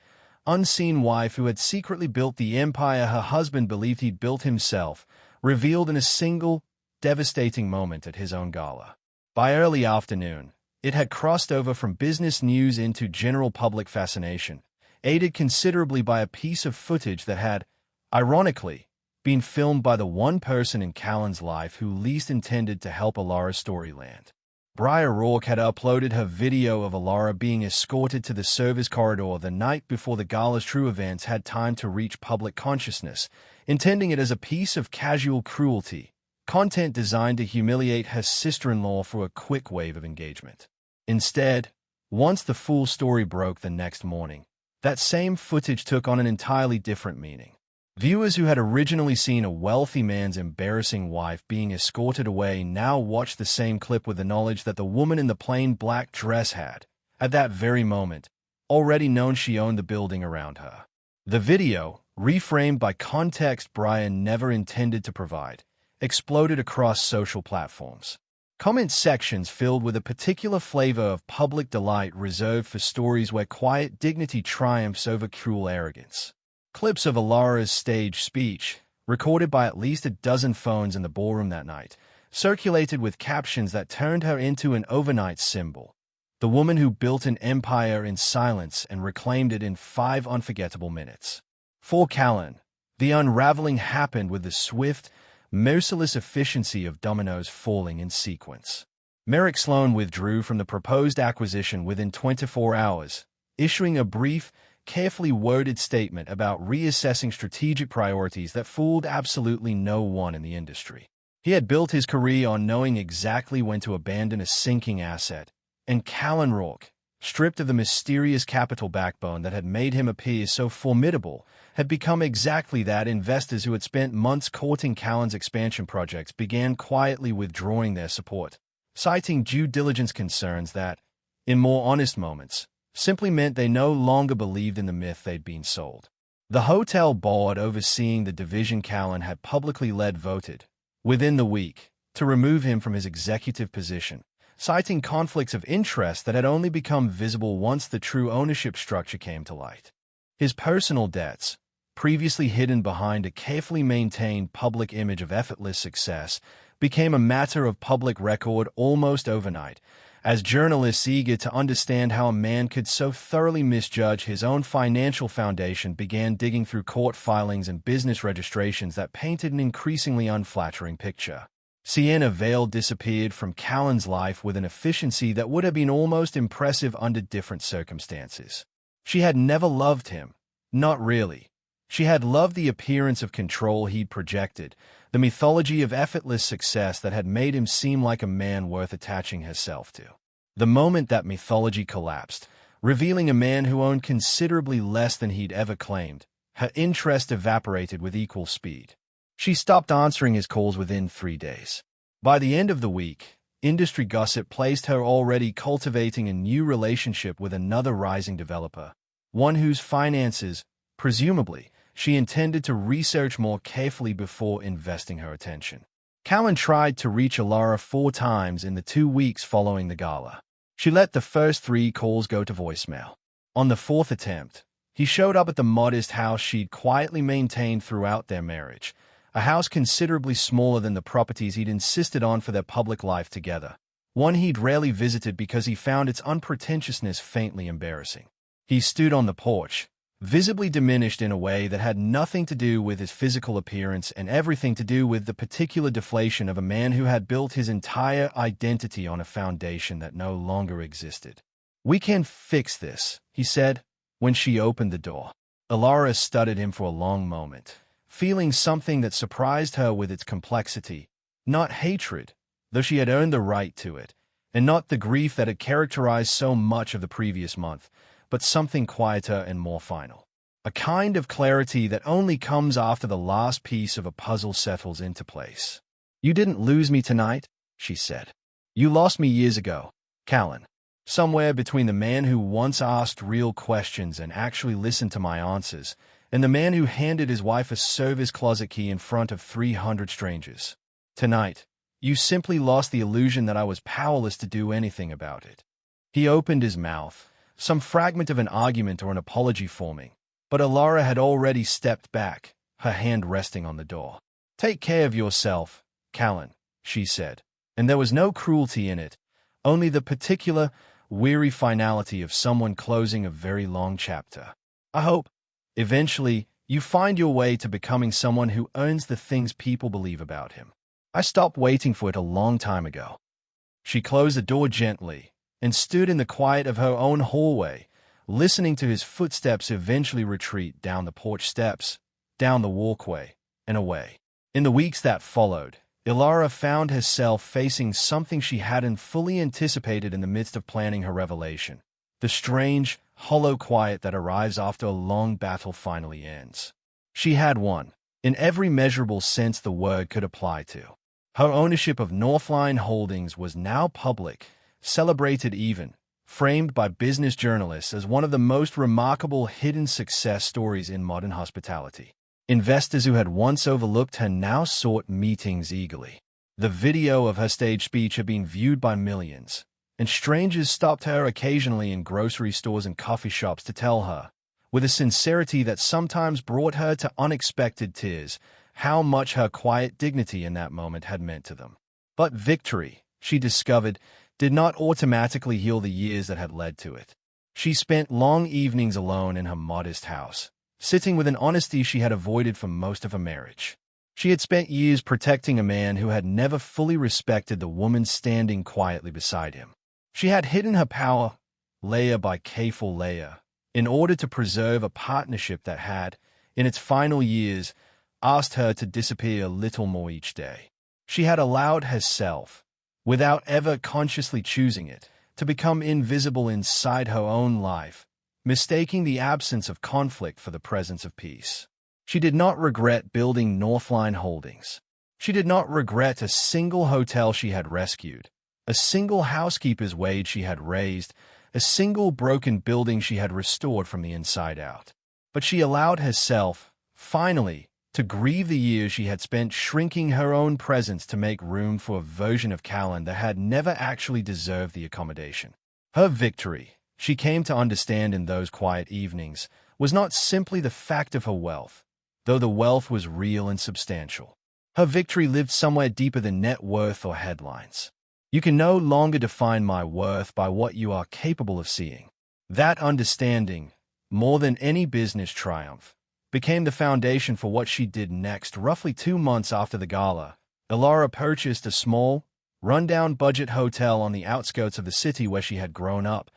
unseen wife who had secretly built the empire her husband believed he'd built himself, revealed in a single, devastating moment at his own gala. By early afternoon, it had crossed over from business news into general public fascination, aided considerably by a piece of footage that had, ironically, been filmed by the one person in Callan's life who least intended to help Elara's story land. Elara Rourke had uploaded her video of Elara being escorted to the service corridor the night before the gala's true events had time to reach public consciousness, intending it as a piece of casual cruelty, content designed to humiliate her sister-in-law for a quick wave of engagement. Instead, once the full story broke the next morning, that same footage took on an entirely different meaning. Viewers who had originally seen a wealthy man's embarrassing wife being escorted away now watched the same clip with the knowledge that the woman in the plain black dress had, at that very moment, already known she owned the building around her. The video, reframed by context Brian never intended to provide, exploded across social platforms. Comment sections filled with a particular flavor of public delight reserved for stories where quiet dignity triumphs over cruel arrogance. Clips of Elara's stage speech, recorded by at least a dozen phones in the ballroom that night, circulated with captions that turned her into an overnight symbol. The woman who built an empire in silence and reclaimed it in 5 unforgettable minutes. For Callan, the unraveling happened with the swift, merciless efficiency of dominoes falling in sequence. Merrick Sloan withdrew from the proposed acquisition within 24 hours, issuing a brief, carefully worded statement about reassessing strategic priorities that fooled absolutely no one in the industry. He had built his career on knowing exactly when to abandon a sinking asset, and Callan Rourke, stripped of the mysterious capital backbone that had made him appear so formidable, had become exactly that. Investors who had spent months courting Callan's expansion projects began quietly withdrawing their support, citing due diligence concerns that, in more honest moments, simply meant they no longer believed in the myth they'd been sold. The hotel board overseeing the division Callan had publicly led voted, within the week, to remove him from his executive position, citing conflicts of interest that had only become visible once the true ownership structure came to light. His personal debts, previously hidden behind a carefully maintained public image of effortless success, became a matter of public record almost overnight, as journalists eager to understand how a man could so thoroughly misjudge his own financial foundation began digging through court filings and business registrations that painted an increasingly unflattering picture. Sienna Vale disappeared from Callan's life with an efficiency that would have been almost impressive under different circumstances. She had never loved him. Not really. She had loved the appearance of control he'd projected, the mythology of effortless success that had made him seem like a man worth attaching herself to. The moment that mythology collapsed, revealing a man who owned considerably less than he'd ever claimed, her interest evaporated with equal speed. She stopped answering his calls within 3 days. By the end of the week, industry gossip placed her already cultivating a new relationship with another rising developer, one whose finances, presumably, she intended to research more carefully before investing her attention. Callan tried to reach Elara 4 times in the 2 weeks following the gala. She let the first 3 calls go to voicemail. On the 4th attempt, he showed up at the modest house she'd quietly maintained throughout their marriage, a house considerably smaller than the properties he'd insisted on for their public life together. one he'd rarely visited because he found its unpretentiousness faintly embarrassing. He stood on the porch, visibly diminished in a way that had nothing to do with his physical appearance and everything to do with the particular deflation of a man who had built his entire identity on a foundation that no longer existed. "We can fix this," he said, when she opened the door. Elara studied him for a long moment, feeling something that surprised her with its complexity, not hatred, though she had earned the right to it, and not the grief that had characterized so much of the previous month, but something quieter and more final. A kind of clarity that only comes after the last piece of a puzzle settles into place. "You didn't lose me tonight," she said. "You lost me years ago, Callan. Somewhere between the man who once asked real questions and actually listened to my answers, and the man who handed his wife a service closet key in front of 300 strangers. Tonight, you simply lost the illusion that I was powerless to do anything about it." He opened his mouth, some fragment of an argument or an apology forming, but Elara had already stepped back, her hand resting on the door. "Take care of yourself, Callan," she said, and there was no cruelty in it, only the particular, weary finality of someone closing a very long chapter. "I hope, eventually, you find your way to becoming someone who earns the things people believe about him. I stopped waiting for it a long time ago." She closed the door gently and stood in the quiet of her own hallway, listening to his footsteps eventually retreat down the porch steps, down the walkway, and away. In the weeks that followed, Elara found herself facing something she hadn't fully anticipated in the midst of planning her revelation: the strange, hollow quiet that arrives after a long battle finally ends. She had won, in every measurable sense the word could apply to. Her ownership of Northline Holdings was now public, celebrated even, framed by business journalists as one of the most remarkable hidden success stories in modern hospitality. Investors who had once overlooked her now sought meetings eagerly. The video of her stage speech had been viewed by millions, and strangers stopped her occasionally in grocery stores and coffee shops to tell her, with a sincerity that sometimes brought her to unexpected tears, how much her quiet dignity in that moment had meant to them. But victory, she discovered, did not automatically heal the years that had led to it. She spent long evenings alone in her modest house, sitting with an honesty she had avoided for most of her marriage. She had spent years protecting a man who had never fully respected the woman standing quietly beside him. She had hidden her power, layer by careful layer, in order to preserve a partnership that had, in its final years, asked her to disappear a little more each day. She had allowed herself, without ever consciously choosing it, to become invisible inside her own life, mistaking the absence of conflict for the presence of peace. She did not regret building Northline Holdings. She did not regret a single hotel she had rescued, a single housekeeper's wage she had raised, a single broken building she had restored from the inside out. But she allowed herself, finally, to grieve the years she had spent shrinking her own presence to make room for a version of Callan that had never actually deserved the accommodation. Her victory, she came to understand in those quiet evenings, was not simply the fact of her wealth, though the wealth was real and substantial. Her victory lived somewhere deeper than net worth or headlines. "You can no longer define my worth by what you are capable of seeing." That understanding, more than any business triumph, became the foundation for what she did next. Roughly 2 months after the gala, Elara purchased a small, run-down budget hotel on the outskirts of the city where she had grown up,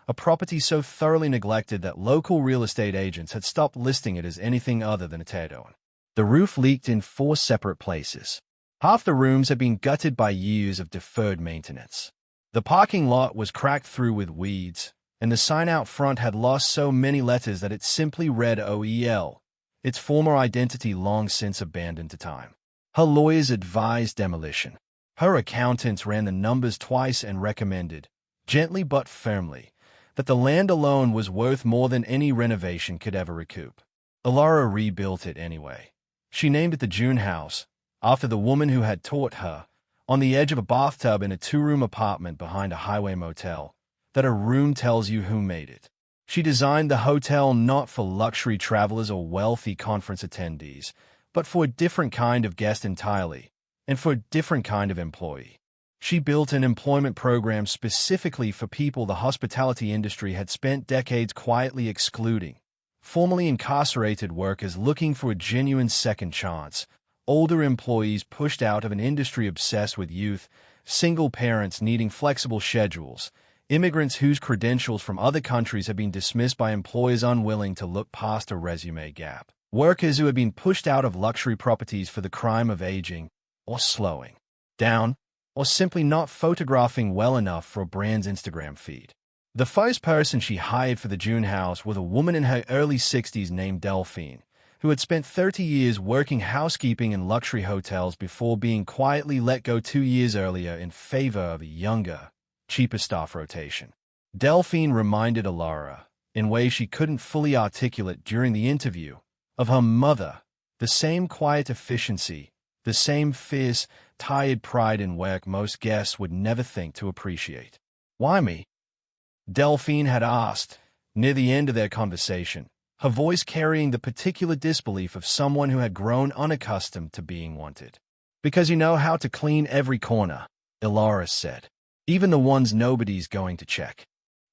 a property so thoroughly neglected that local real estate agents had stopped listing it as anything other than a teardown. The roof leaked in 4 separate places. Half the rooms had been gutted by years of deferred maintenance. The parking lot was cracked through with weeds, and the sign out front had lost so many letters that it simply read OEL, its former identity long since abandoned to time. Her lawyers advised demolition. Her accountants ran the numbers twice and recommended, gently but firmly, that the land alone was worth more than any renovation could ever recoup. Elara rebuilt it anyway. She named it the June House, after the woman who had taught her, on the edge of a bathtub in a 2-room apartment behind a highway motel, that a room tells you who made it. She designed the hotel not for luxury travelers or wealthy conference attendees, but for a different kind of guest entirely, and for a different kind of employee. She built an employment program specifically for people the hospitality industry had spent decades quietly excluding. Formerly incarcerated workers looking for a genuine second chance, older employees pushed out of an industry obsessed with youth, single parents needing flexible schedules, immigrants whose credentials from other countries had been dismissed by employers unwilling to look past a resume gap, workers who had been pushed out of luxury properties for the crime of aging or slowing down, or simply not photographing well enough for a brand's Instagram feed. The first person she hired for the June house was a woman in her early 60s named Delphine, who had spent 30 years working housekeeping in luxury hotels before being quietly let go 2 years earlier in favor of a younger, cheaper staff rotation. Delphine reminded Elara, in ways she couldn't fully articulate during the interview, of her mother, the same quiet efficiency, the same fierce, tired pride in work most guests would never think to appreciate. "Why me?" Delphine had asked, near the end of their conversation, her voice carrying the particular disbelief of someone who had grown unaccustomed to being wanted. "Because you know how to clean every corner," Elara said. "Even the ones nobody's going to check."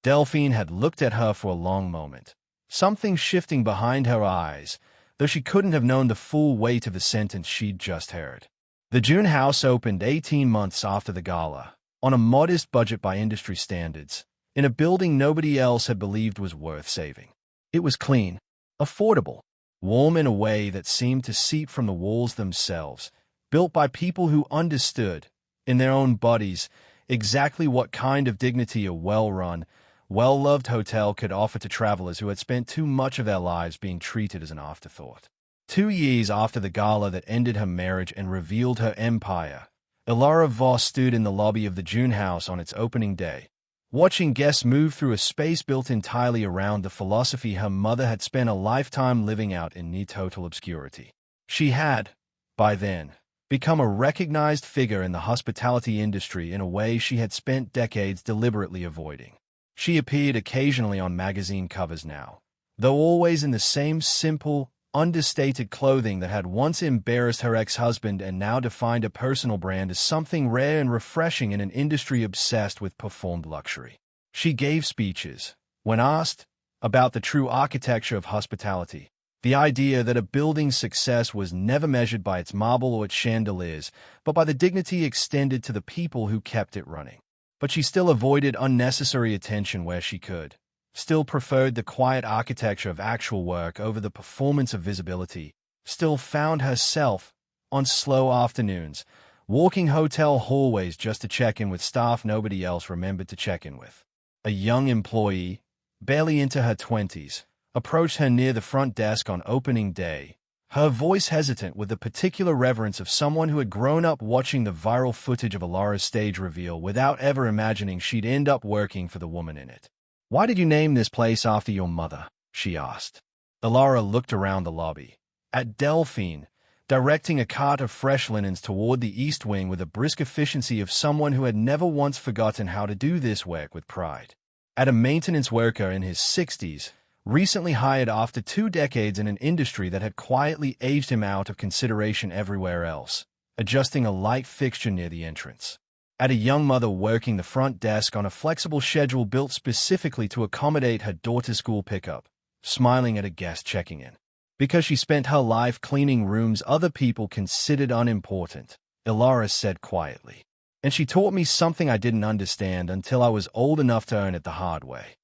Delphine had looked at her for a long moment, something shifting behind her eyes, though she couldn't have known the full weight of the sentence she'd just heard. The June house opened 18 months after the gala, on a modest budget by industry standards, in a building nobody else had believed was worth saving. It was clean, affordable, warm in a way that seemed to seep from the walls themselves, built by people who understood, in their own bodies, exactly what kind of dignity a well-run, well-loved hotel could offer to travelers who had spent too much of their lives being treated as an afterthought. 2 years after the gala that ended her marriage and revealed her empire, Elara Voss stood in the lobby of the June house on its opening day, watching guests move through a space built entirely around the philosophy her mother had spent a lifetime living out in near total obscurity. She had, by then, become a recognized figure in the hospitality industry in a way she had spent decades deliberately avoiding. She appeared occasionally on magazine covers now, though always in the same simple, understated clothing that had once embarrassed her ex-husband and now defined a personal brand as something rare and refreshing in an industry obsessed with performed luxury. She gave speeches, when asked, about the true architecture of hospitality, the idea that a building's success was never measured by its marble or its chandeliers, but by the dignity extended to the people who kept it running. But she still avoided unnecessary attention where she could, still preferred the quiet architecture of actual work over the performance of visibility, still found herself, on slow afternoons, walking hotel hallways just to check in with staff nobody else remembered to check in with. A young employee, barely into her 20s, approached her near the front desk on opening day, her voice hesitant with the particular reverence of someone who had grown up watching the viral footage of Elara's stage reveal without ever imagining she'd end up working for the woman in it. "Why did you name this place after your mother?" she asked. Elara looked around the lobby, at Delphine, directing a cart of fresh linens toward the east wing with the brisk efficiency of someone who had never once forgotten how to do this work with pride. At a maintenance worker in his 60s, recently hired after 2 decades in an industry that had quietly aged him out of consideration everywhere else, adjusting a light fixture near the entrance. At a young mother working the front desk on a flexible schedule built specifically to accommodate her daughter's school pickup, smiling at a guest checking in. "Because she spent her life cleaning rooms other people considered unimportant," Elara said quietly. "And she taught me something I didn't understand until I was old enough to earn it the hard way."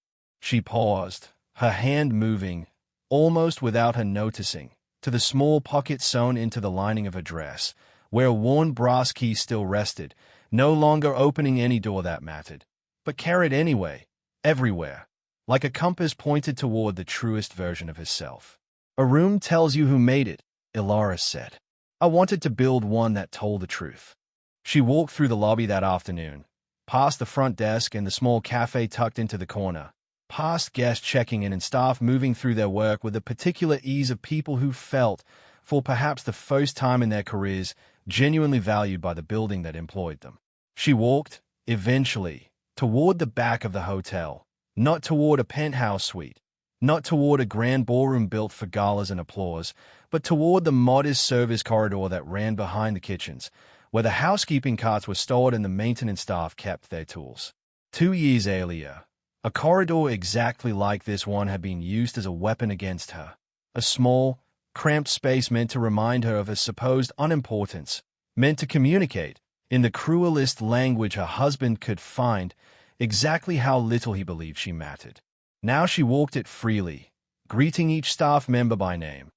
She paused, her hand moving, almost without her noticing, to the small pocket sewn into the lining of her dress, where a worn brass key still rested, no longer opening any door that mattered, but carried anyway, everywhere, like a compass pointed toward the truest version of herself. "A room tells you who made it," Elara said. "I wanted to build one that told the truth." She walked through the lobby that afternoon, past the front desk and the small cafe tucked into the corner, past guests checking in and staff moving through their work with the particular ease of people who felt, for perhaps the first time in their careers, genuinely valued by the building that employed them. She walked, eventually, toward the back of the hotel, not toward a penthouse suite, not toward a grand ballroom built for galas and applause, but toward the modest service corridor that ran behind the kitchens, where the housekeeping carts were stored and the maintenance staff kept their tools. 2 years earlier, a corridor exactly like this one had been used as a weapon against her. A small, cramped space meant to remind her of her supposed unimportance, meant to communicate, in the cruelest language her husband could find, exactly how little he believed she mattered. Now she walked it freely, greeting each staff member by name,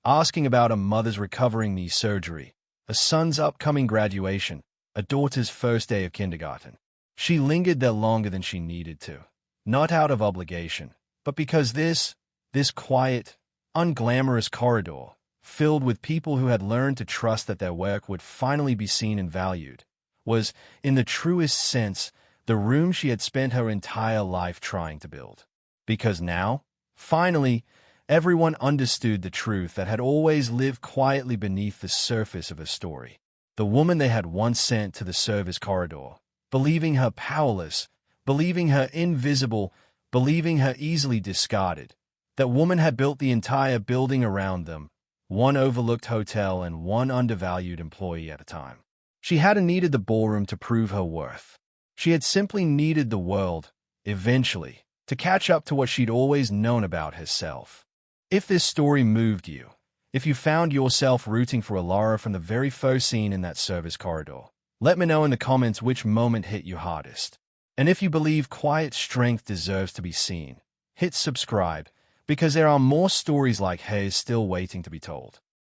asking about a mother's recovering knee surgery, a son's upcoming graduation, a daughter's first day of kindergarten. She lingered there longer than she needed to, not out of obligation, but because this quiet, unglamorous corridor, filled with people who had learned to trust that their work would finally be seen and valued, was, in the truest sense, the room she had spent her entire life trying to build. Because now, finally, everyone understood the truth that had always lived quietly beneath the surface of her story. The woman they had once sent to the service corridor, believing her powerless, believing her invisible, believing her easily discarded. That woman had built the entire building around them, one overlooked hotel and one undervalued employee at a time. She hadn't needed the ballroom to prove her worth. She had simply needed the world, eventually, to catch up to what she'd always known about herself. If this story moved you, if you found yourself rooting for Elara from the very first scene in that service corridor, let me know in the comments which moment hit you hardest. And if you believe quiet strength deserves to be seen, hit subscribe, because there are more stories like hers still waiting to be told.